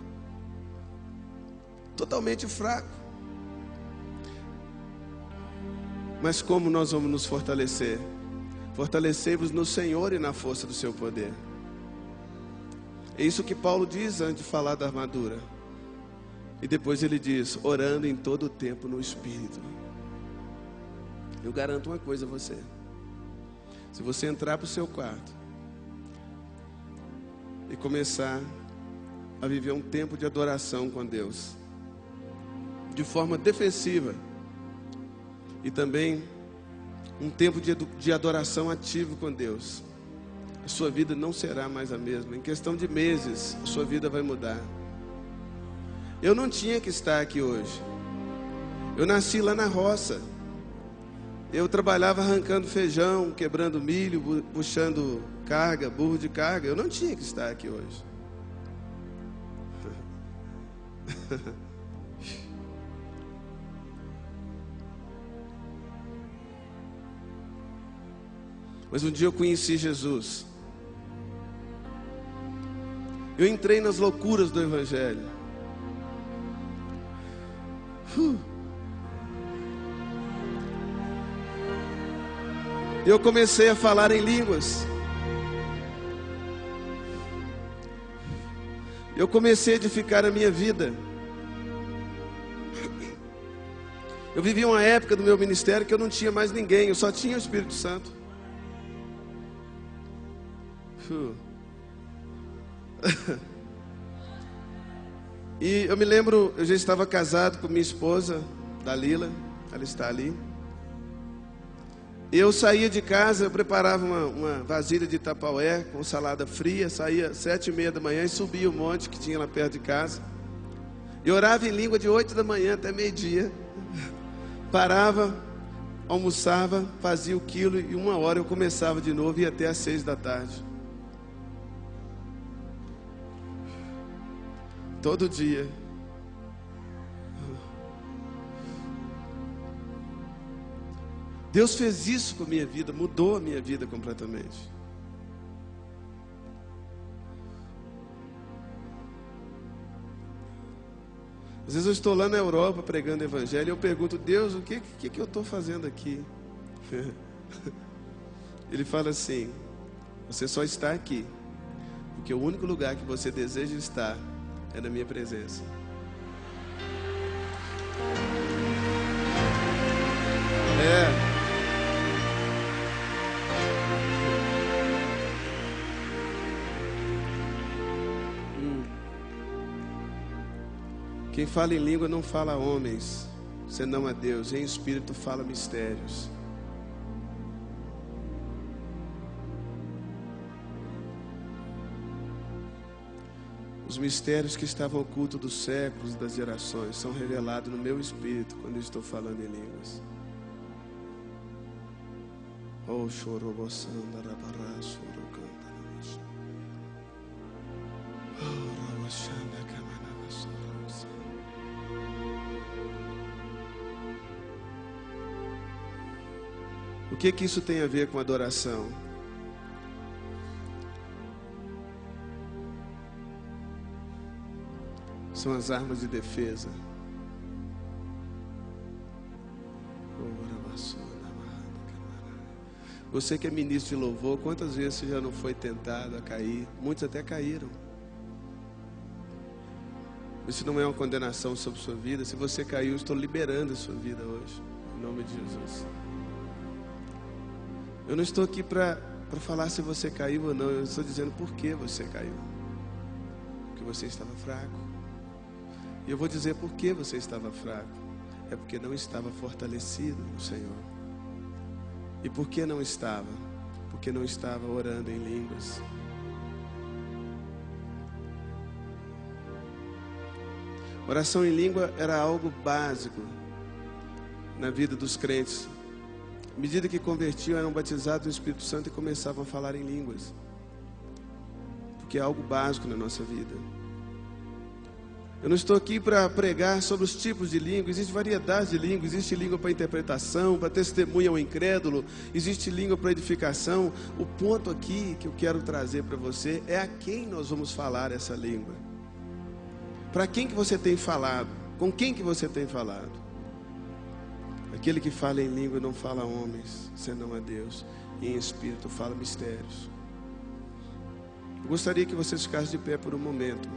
totalmente fraco. Mas como nós vamos nos fortalecer? Fortalecei-vos no Senhor e na força do seu poder. É isso que Paulo diz antes de falar da armadura. E depois ele diz: orando em todo o tempo no Espírito. Eu garanto uma coisa a você: se você entrar para o seu quarto e começar a viver um tempo de adoração com Deus, de forma defensiva, e também um tempo de adoração ativo com Deus, a sua vida não será mais a mesma. Em questão de meses, a sua vida vai mudar. Eu não tinha que estar aqui hoje. Eu nasci lá na roça. Eu trabalhava arrancando feijão, quebrando milho, puxando carga, burro de carga. Eu não tinha que estar aqui hoje. Mas um dia eu conheci Jesus. Eu entrei nas loucuras do Evangelho. Eu comecei a falar em línguas. Eu comecei a edificar a minha vida. Eu vivi uma época do meu ministério que eu não tinha mais ninguém, eu só tinha o Espírito Santo. E eu me lembro, eu já estava casado com minha esposa, Dalila, ela está ali. Eu saía de casa, eu preparava uma vasilha de Tupperware com salada fria, saía 7h30 da manhã e subia o monte que tinha lá perto de casa. E orava em língua de 8 da manhã até meio-dia. Parava, almoçava, fazia o quilo e 1 hora eu começava de novo e ia até às 6 da tarde. Todo dia. Deus fez isso com a minha vida, mudou a minha vida completamente. Às vezes eu estou lá na Europa pregando o Evangelho e eu pergunto: Deus, o que eu estou fazendo aqui? Ele fala assim: você só está aqui porque o único lugar que você deseja estar é na minha presença. Quem fala em língua não fala a homens, senão a Deus. Em espírito fala mistérios. Os mistérios que estavam ocultos dos séculos e das gerações são revelados no meu espírito quando eu estou falando em línguas. Oh, chorobosanda rabaraço, rocanta. Oh, rawashanda kamanavaso. O que isso tem a ver com adoração? São as armas de defesa. Você que é ministro de louvor, quantas vezes você já não foi tentado a cair? Muitos até caíram. Isso não é uma condenação sobre sua vida. Se você caiu, eu estou liberando a sua vida hoje, em nome de Jesus. Eu não estou aqui para falar se você caiu ou não. Eu estou dizendo por que você caiu. Porque você estava fraco. E eu vou dizer por que você estava fraco. É porque não estava fortalecido no Senhor. E por que não estava? Porque não estava orando em línguas. Oração em língua era algo básico na vida dos crentes. À medida que convertiam, eram batizados no Espírito Santo e começavam a falar em línguas. Porque é algo básico na nossa vida. Eu não estou aqui para pregar sobre os tipos de língua. Existe variedade de língua. Existe língua para interpretação, para testemunha ao incrédulo. Existe língua para edificação. O ponto aqui que eu quero trazer para você é a quem nós vamos falar essa língua. Para quem que você tem falado? Com quem que você tem falado? Aquele que fala em língua não fala a homens, senão a Deus. E em espírito fala mistérios. Eu gostaria que vocês ficassem de pé por um momento.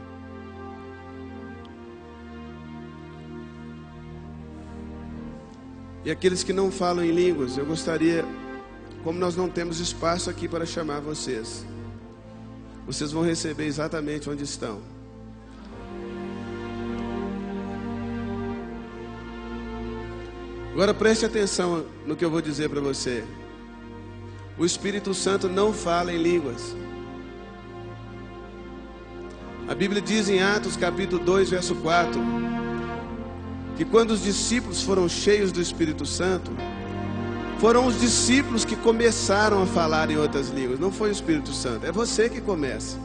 E aqueles que não falam em línguas, eu gostaria, como nós não temos espaço aqui para chamar vocês, vocês vão receber exatamente onde estão. Agora preste atenção no que eu vou dizer para você. O Espírito Santo não fala em línguas. A Bíblia diz em Atos capítulo 2, verso 4, que quando os discípulos foram cheios do Espírito Santo, foram os discípulos que começaram a falar em outras línguas. Não foi o Espírito Santo, é você que começa.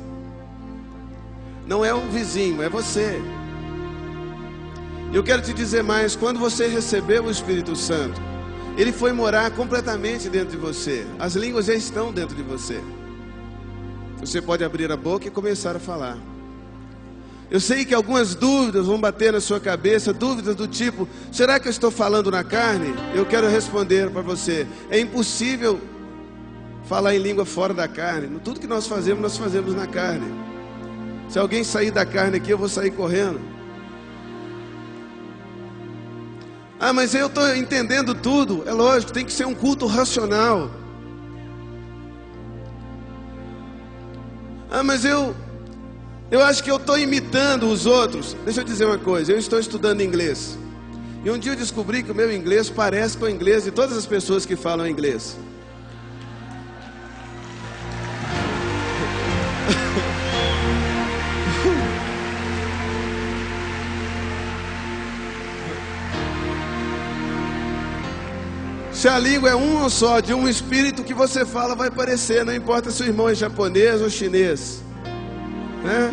Não é o vizinho, é você. Eu quero te dizer mais, quando você recebeu o Espírito Santo, ele foi morar completamente dentro de você. As línguas já estão dentro de você. Você pode abrir a boca e começar a falar. Eu sei que algumas dúvidas vão bater na sua cabeça, dúvidas do tipo, será que eu estou falando na carne? Eu quero responder para você, é impossível falar em língua fora da carne. Tudo que nós fazemos na carne. Se alguém sair da carne aqui, eu vou sair correndo. Ah, mas eu estou entendendo tudo. É lógico, tem que ser um culto racional. Ah, mas eu acho que eu estou imitando os outros. Deixa eu dizer uma coisa, eu estou estudando inglês. E um dia eu descobri que o meu inglês parece com o inglês de todas as pessoas que falam inglês. Se a língua é uma só, de um espírito, que você fala vai parecer, não importa se o irmão é japonês ou chinês. Né?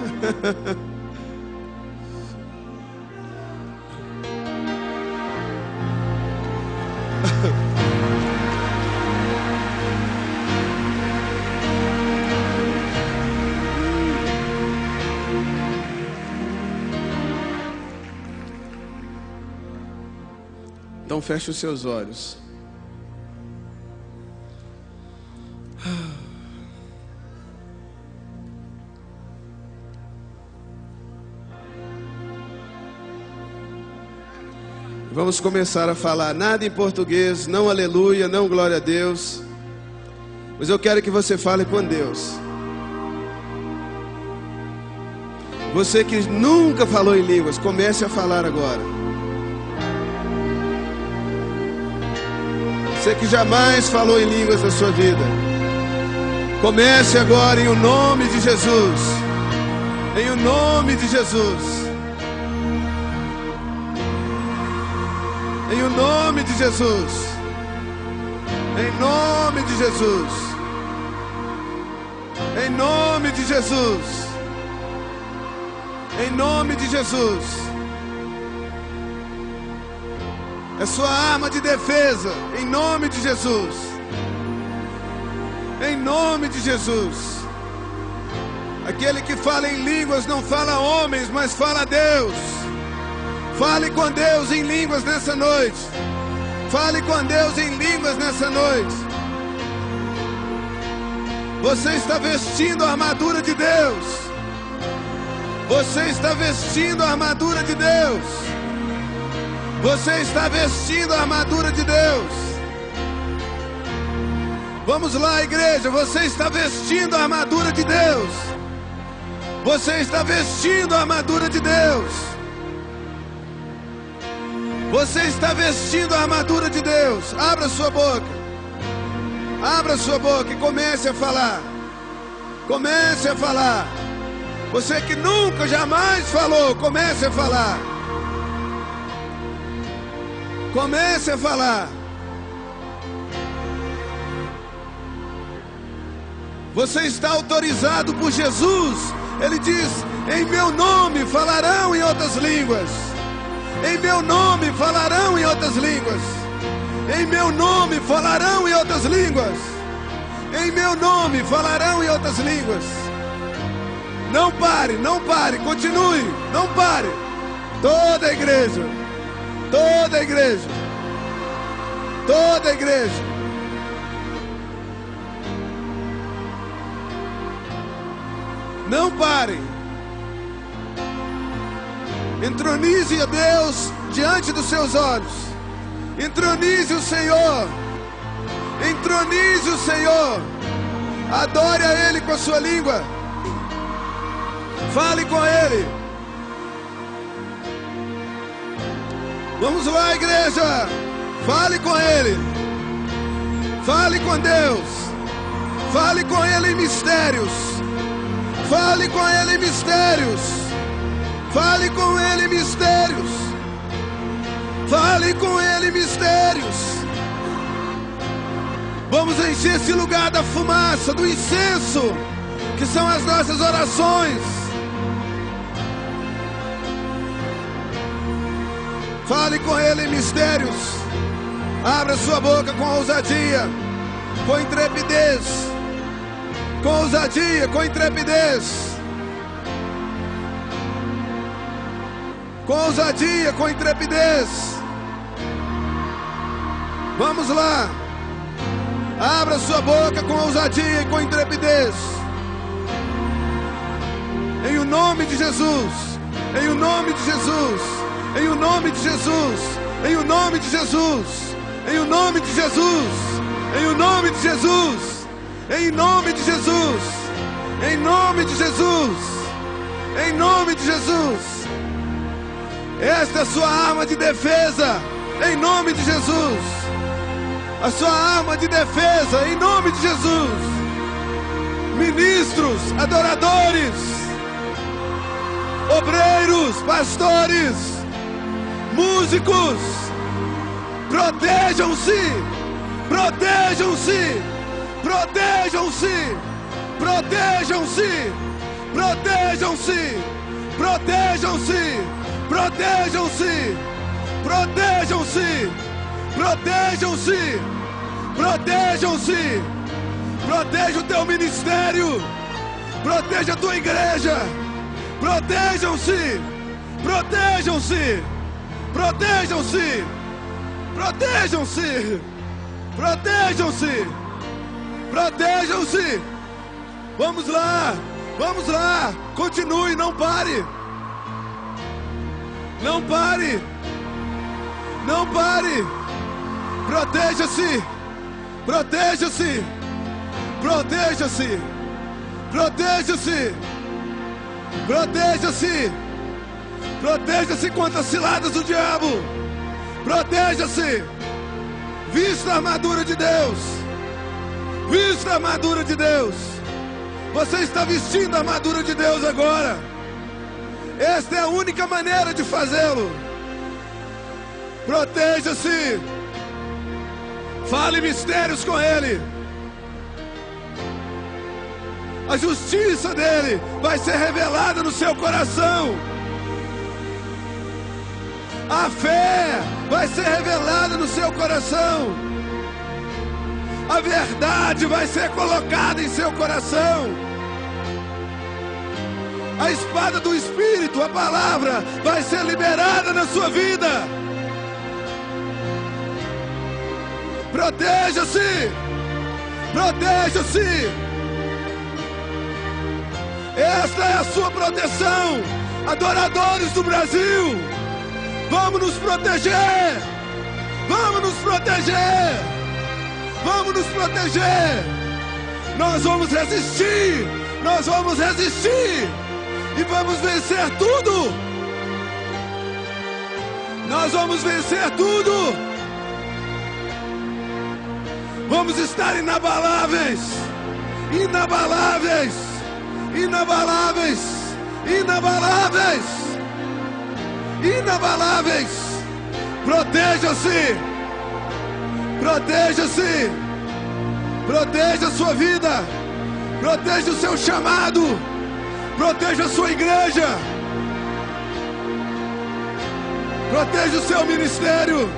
Então feche os seus olhos. Vamos começar a falar, nada em português, não aleluia, não glória a Deus. Mas eu quero que você fale com Deus. Você que nunca falou em línguas, comece a falar agora. Você que jamais falou em línguas na sua vida, comece agora em o nome de Jesus. Em o nome de Jesus. Em o nome de Jesus. Em nome de Jesus. Em nome de Jesus. Em nome de Jesus. É sua arma de defesa. Em nome de Jesus. Em nome de Jesus. Aquele que fala em línguas não fala a homens, mas fala a Deus. Fale com Deus em línguas nessa noite. Fale com Deus em línguas nessa noite. Você está vestindo a armadura de Deus. Você está vestindo a armadura de Deus. Você está vestindo a armadura de Deus. Vamos lá, igreja. Você está vestindo a armadura de Deus. Você está vestindo a armadura de Deus. Você está vestindo a armadura de Deus. Abra sua boca. Abra sua boca e comece a falar. Comece a falar. Você que nunca, jamais falou, comece a falar. Comece a falar. Você está autorizado por Jesus. Ele diz: em meu nome falarão em outras línguas. Em meu nome falarão em outras línguas. Em meu nome falarão em outras línguas. Em meu nome falarão em outras línguas. Não pare, não pare, continue, não pare. Toda a igreja, toda a igreja, toda a igreja. Não parem. Entronize a Deus diante dos seus olhos. Entronize o Senhor. Entronize o Senhor. Adore a Ele com a sua língua. Fale com Ele. Vamos lá, igreja. Fale com Ele. Fale com Deus. Fale com Ele em mistérios. Fale com Ele em mistérios. Fale com Ele em mistérios. Fale com Ele em mistérios. Vamos encher esse lugar da fumaça, do incenso, que são as nossas orações. Fale com Ele em mistérios. Abra sua boca com ousadia, com intrepidez. Com ousadia, com intrepidez. Com ousadia, com intrepidez. Vamos lá. Abra sua boca com ousadia e com intrepidez. Em o nome de Jesus. Em o nome de Jesus. Em o nome de Jesus. Em o nome de Jesus. Em o nome de Jesus. Em o nome de Jesus. Em nome de Jesus. Em nome de Jesus. Em nome de Jesus. Esta é a sua arma de defesa, em nome de Jesus. A sua arma de defesa, em nome de Jesus. Ministros, adoradores, obreiros, pastores, músicos, protejam-se, protejam-se, protejam-se, protejam-se, protejam-se, protejam-se. Protejam-se, protejam-se, protejam-se, protejam-se. Proteja o teu ministério, proteja a tua igreja. Protejam-se, protejam-se, protejam-se, protejam-se, protejam-se, protejam-se. Vamos lá, continue, não pare. Não pare! Não pare! Proteja-se! Proteja-se! Proteja-se! Proteja-se! Proteja-se! Proteja-se contra as ciladas do diabo! Proteja-se! Vista a armadura de Deus! Vista a armadura de Deus! Você está vestindo a armadura de Deus agora! Esta é a única maneira de fazê-lo. Proteja-se. Fale mistérios com Ele. A justiça dele vai ser revelada no seu coração. A fé vai ser revelada no seu coração. A verdade vai ser colocada em seu coração. A espada do Espírito, a palavra, vai ser liberada na sua vida. Proteja-se. Proteja-se. Esta é a sua proteção. Adoradores do Brasil, vamos nos proteger. Vamos nos proteger. Vamos nos proteger. Nós vamos resistir. Nós vamos resistir. E vamos vencer tudo. Nós vamos vencer tudo. Vamos estar inabaláveis. Inabaláveis. Inabaláveis. Inabaláveis. Inabaláveis. Proteja-se. Proteja-se. Proteja a sua vida. Proteja o seu chamado. Proteja a sua igreja. Proteja o seu ministério.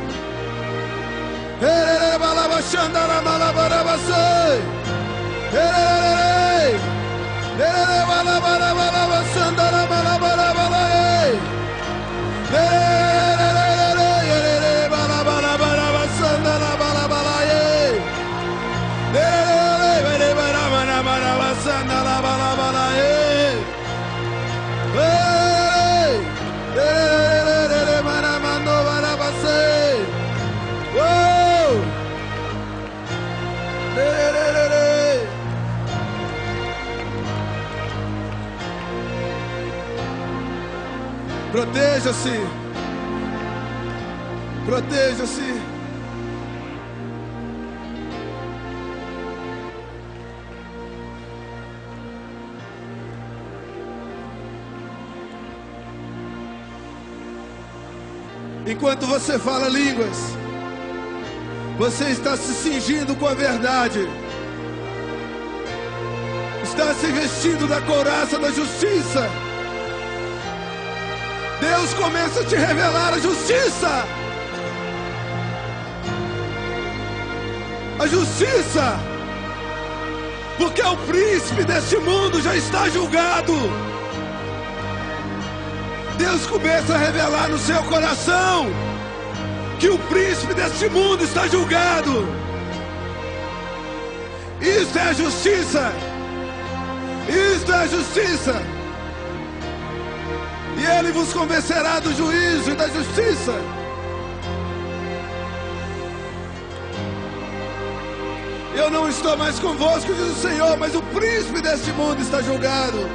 Proteja-se. Proteja-se. Enquanto você fala línguas, você está se cingindo com a verdade. Está se vestindo da couraça da justiça. Deus começa a te revelar a justiça. A justiça. Porque o príncipe deste mundo já está julgado. Deus começa a revelar no seu coração que o príncipe deste mundo está julgado. Isto é a justiça. Isto é a justiça. E Ele vos convencerá do juízo e da justiça. Eu não estou mais convosco, diz o Senhor, mas o príncipe deste mundo está julgado.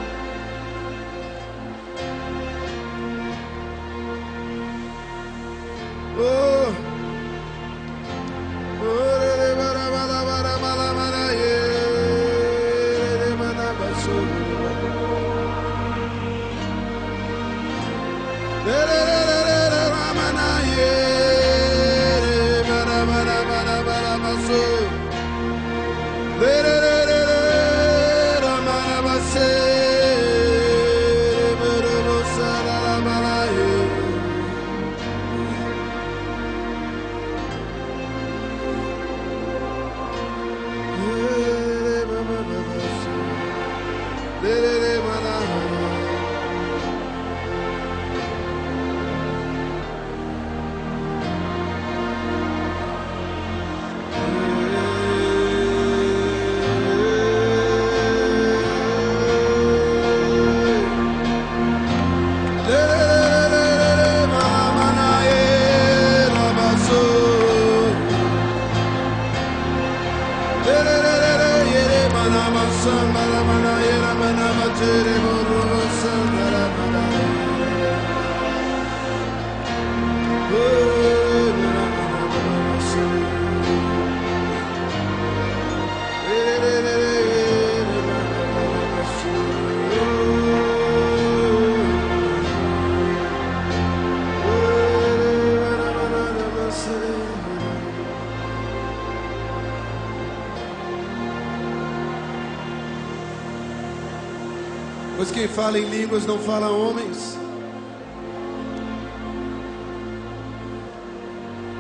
Pois quem fala em línguas não fala a homens.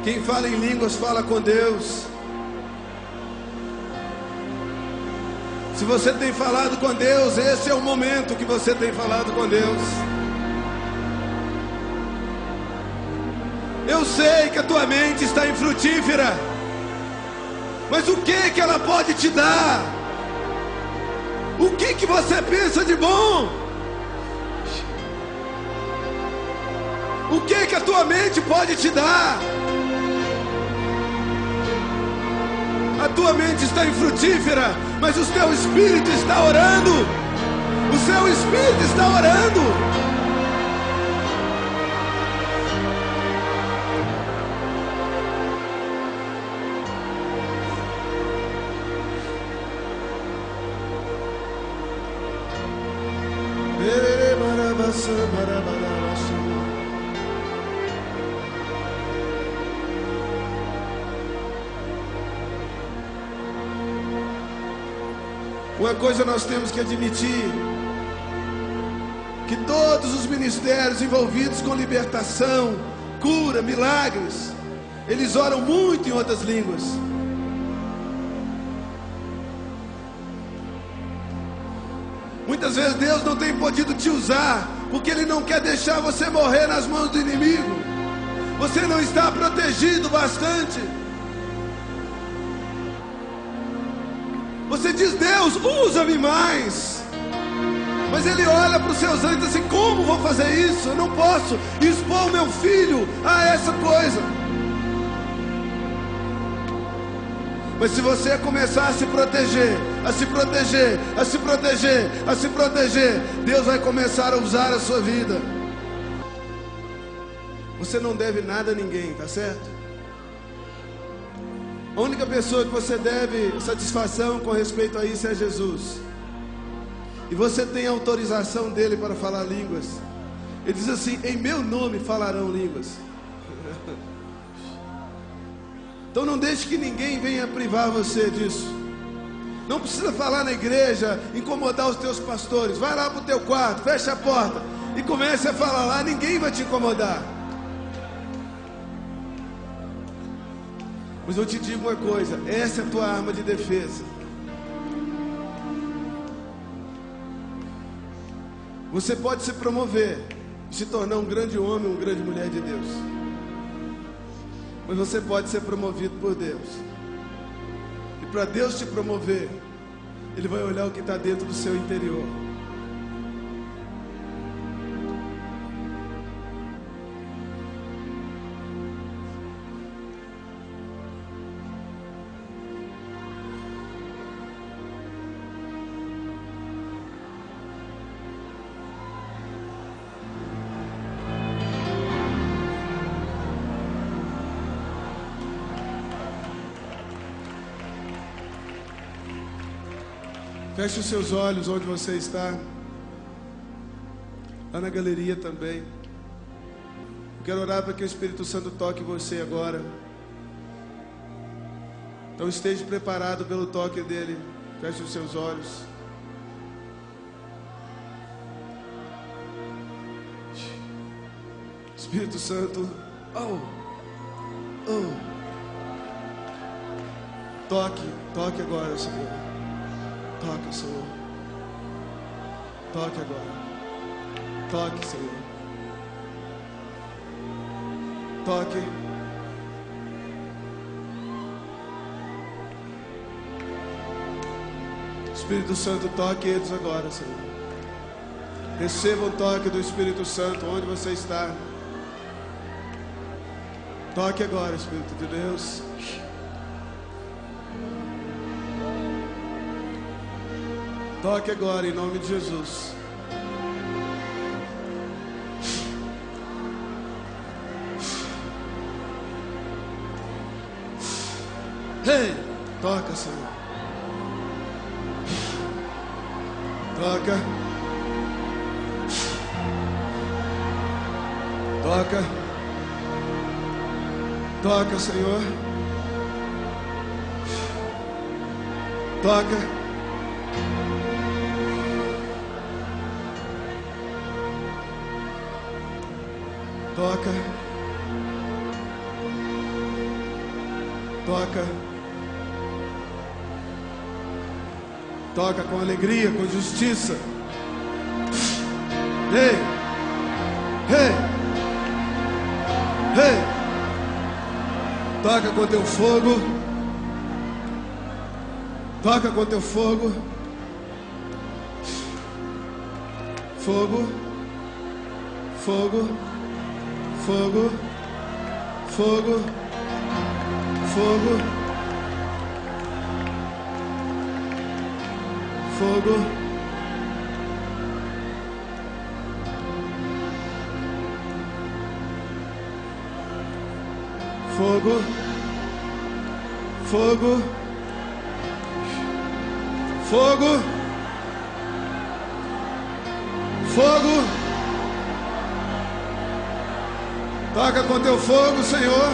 Quem fala em línguas fala com Deus. Se você tem falado com Deus, esse é o momento que você tem falado com Deus. Eu sei que a tua mente está infrutífera, mas o que ela pode te dar? O que você pensa de bom? O que a tua mente pode te dar? A tua mente está infrutífera, mas o teu espírito está orando. O seu espírito está orando. Uma coisa nós temos que admitir: que todos os ministérios envolvidos com libertação, cura, milagres, eles oram muito em outras línguas. Muitas vezes Deus não tem podido te usar, porque Ele não quer deixar você morrer nas mãos do inimigo. Você não está protegido bastante. Você diz: Deus, usa-me mais. Mas Ele olha para os seus anjos e diz assim: como vou fazer isso? Eu não posso expor meu filho a essa coisa. Mas se você começar a se proteger, a se proteger, a se proteger, a se proteger, Deus vai começar a usar a sua vida. Você não deve nada a ninguém, tá certo? A única pessoa que você deve satisfação com respeito a isso é Jesus. E você tem autorização dele para falar línguas. Ele diz assim: em meu nome falarão línguas. Então não deixe que ninguém venha privar você disso. Não precisa falar na igreja, incomodar os teus pastores. Vai lá para o teu quarto, fecha a porta e comece a falar lá. Ninguém vai te incomodar. Mas eu te digo uma coisa: essa é a tua arma de defesa. Você pode se promover e se tornar um grande homem, uma grande mulher de Deus. Mas você pode ser promovido por Deus. E para Deus te promover, Ele vai olhar o que está dentro do seu interior. Feche os seus olhos onde você está. Lá na galeria também. Eu quero orar para que o Espírito Santo toque você agora. Então esteja preparado pelo toque dele. Feche os seus olhos. Espírito Santo. Toque agora, Senhor. Toque, Senhor. Toque agora. Toque, Senhor. Toque. Espírito Santo, toque eles agora, Senhor. Receba o toque do Espírito Santo onde você está. Toque agora, Espírito de Deus. Toque agora em nome de Jesus. Hey, toca, Senhor. Toca. Toca. Toca, Senhor. Toca. Toca. Toca. Toca com alegria, com justiça. Ei! Ei! Ei! Toca com teu fogo. Toca com teu fogo. Fogo, fogo, fogo, fogo, fogo, fogo, fogo, fogo, fogo, fogo. Toca com teu fogo, Senhor.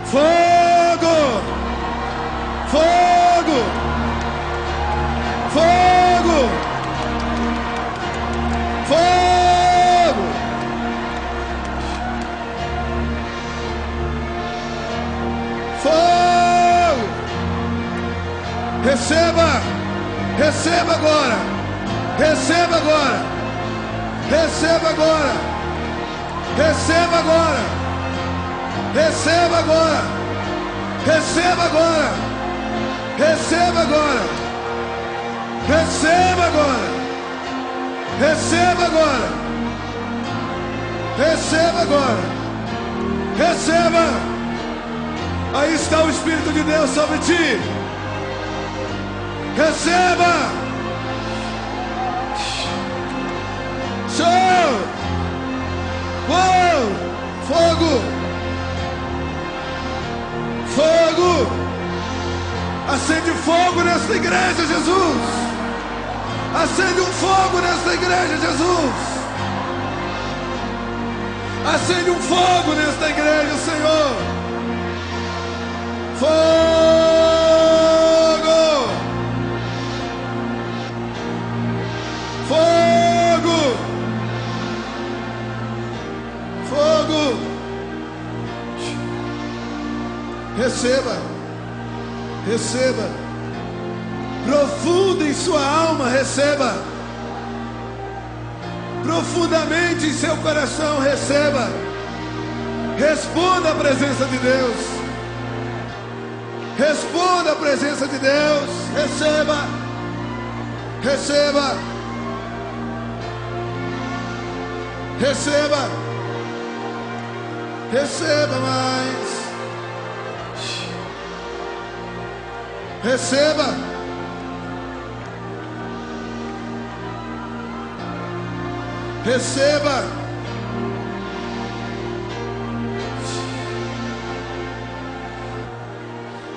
Fogo, fogo, fogo, fogo, fogo. Receba, receba agora, receba agora, receba agora. Receba agora, receba agora, receba agora, receba agora, receba agora, receba agora, receba agora, receba. Aí está o Espírito de Deus sobre ti. Receba. Show. Uou! Fogo! Fogo! Acende fogo nesta igreja, Jesus! Acende um fogo nesta igreja, Jesus! Acende um fogo nesta igreja, Senhor! Fogo! Fogo! Fogo! Receba, receba, profundo em sua alma, receba, profundamente em seu coração, receba, responda à presença de Deus, responda à presença de Deus, receba, receba, receba. Receba mais. Receba. Receba.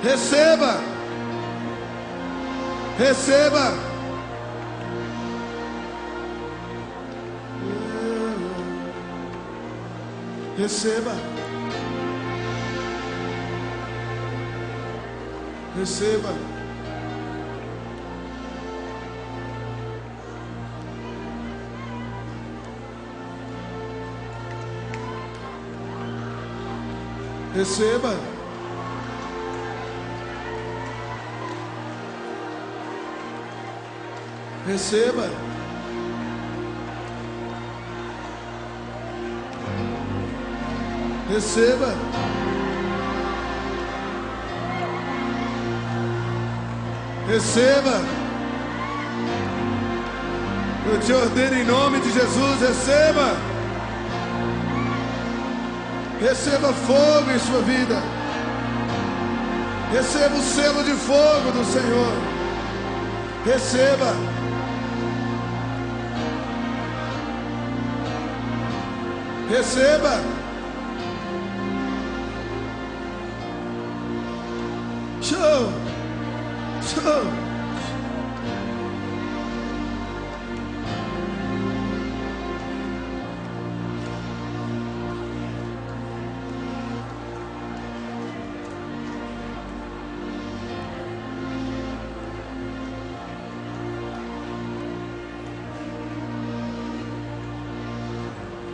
Receba. Receba. Receba. Receba. Receba. Receba. Receba. Receba. Eu te ordeno em nome de Jesus, receba. Receba fogo em sua vida. Receba o selo de fogo do Senhor. Receba. Receba. Show. Show.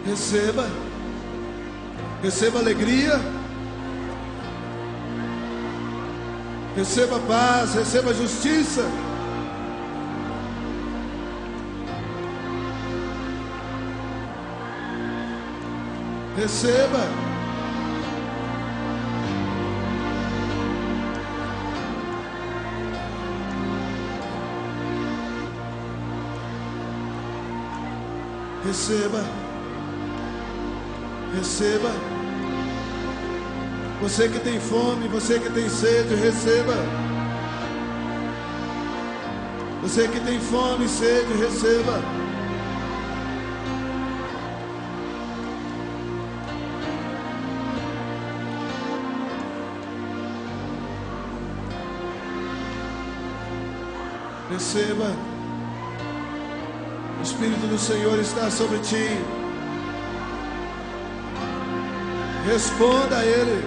Receba. Receba alegria. Receba paz, receba justiça. Receba. Receba. Receba. Você que tem fome, você que tem sede, receba. Você que tem fome e sede, receba. Receba. O Espírito do Senhor está sobre ti. Responda a Ele.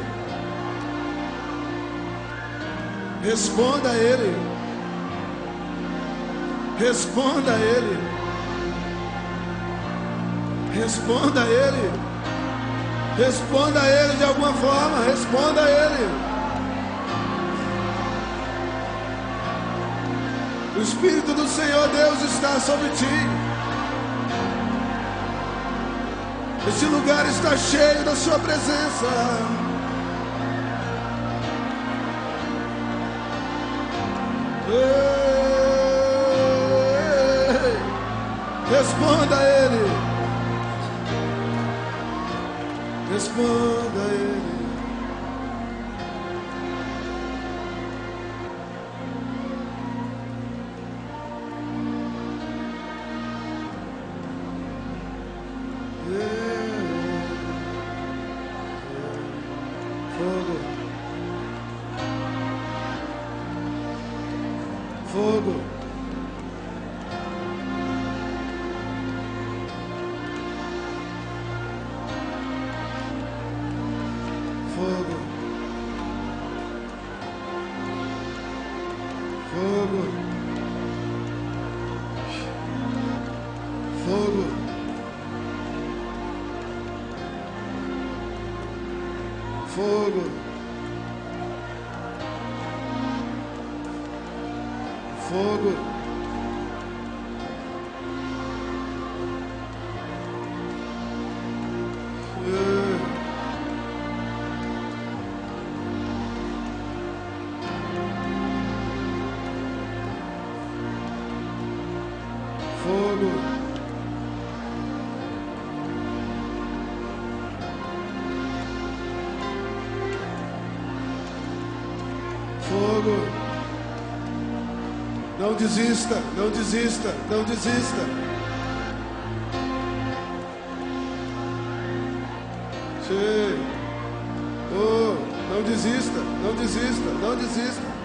Responda a Ele. Responda a Ele. Responda a Ele. Responda a Ele de alguma forma. Responda a Ele. O Espírito do Senhor Deus está sobre ti. Este lugar está cheio da sua presença. Responda a Ele. Responda a Ele. Fogo. Fogo. Fogo. Fogo. Fogo. Fogo. Fogo. Fogo. Fogo. Não desista, não desista, não desista. Oh, não desista, não desista, não desista.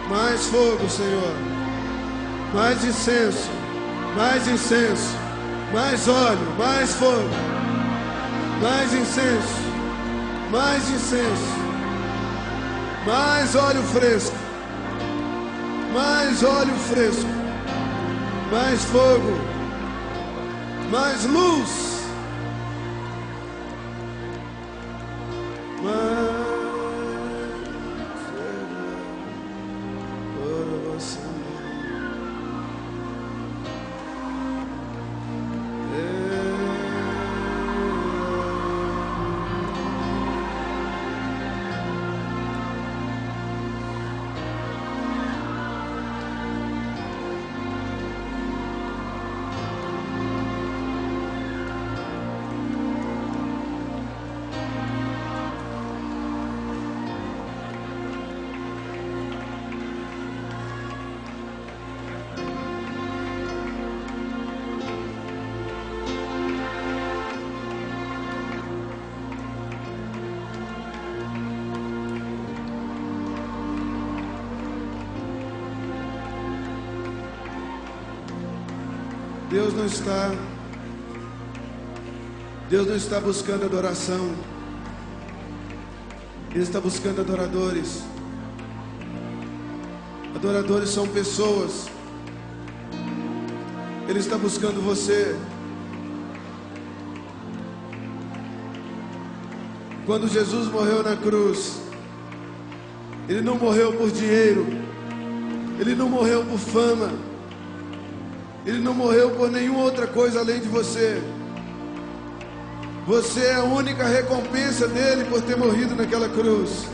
Mais fogo, Senhor. Mais incenso. Mais incenso. Mais óleo. Mais fogo. Mais incenso. Mais incenso. Mais óleo fresco. Mais óleo fresco. Mais fogo. Mais luz. Deus não está buscando adoração. Ele está buscando adoradores. Adoradores são pessoas. Ele está buscando você. Quando Jesus morreu na cruz, Ele não morreu por dinheiro. Ele não morreu por fama. Ele não morreu por nenhuma outra coisa além de você. Você é a única recompensa dele por ter morrido naquela cruz.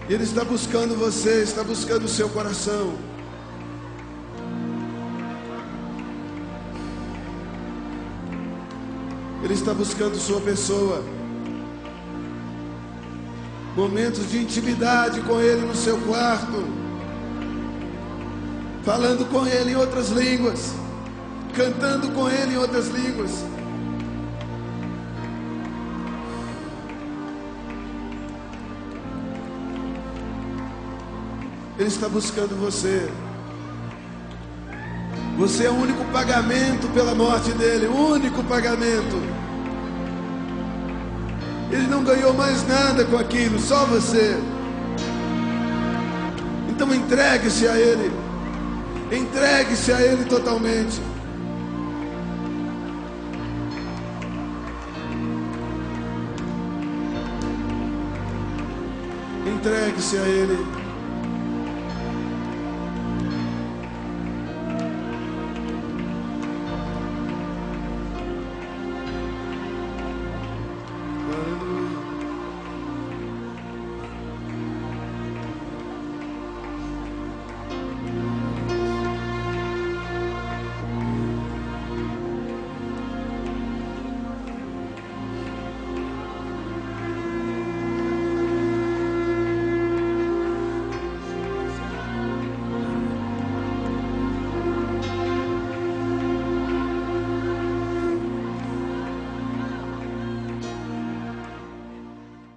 Ele está buscando você, está buscando o seu coração. Ele está buscando sua pessoa. Momentos de intimidade com Ele no seu quarto. Falando com Ele em outras línguas. Cantando com Ele em outras línguas. Ele está buscando você. Você é o único pagamento pela morte dele. O único pagamento. Ele não ganhou mais nada com aquilo, só você. Então entregue-se a Ele. Entregue-se a Ele totalmente. Entregue-se a Ele.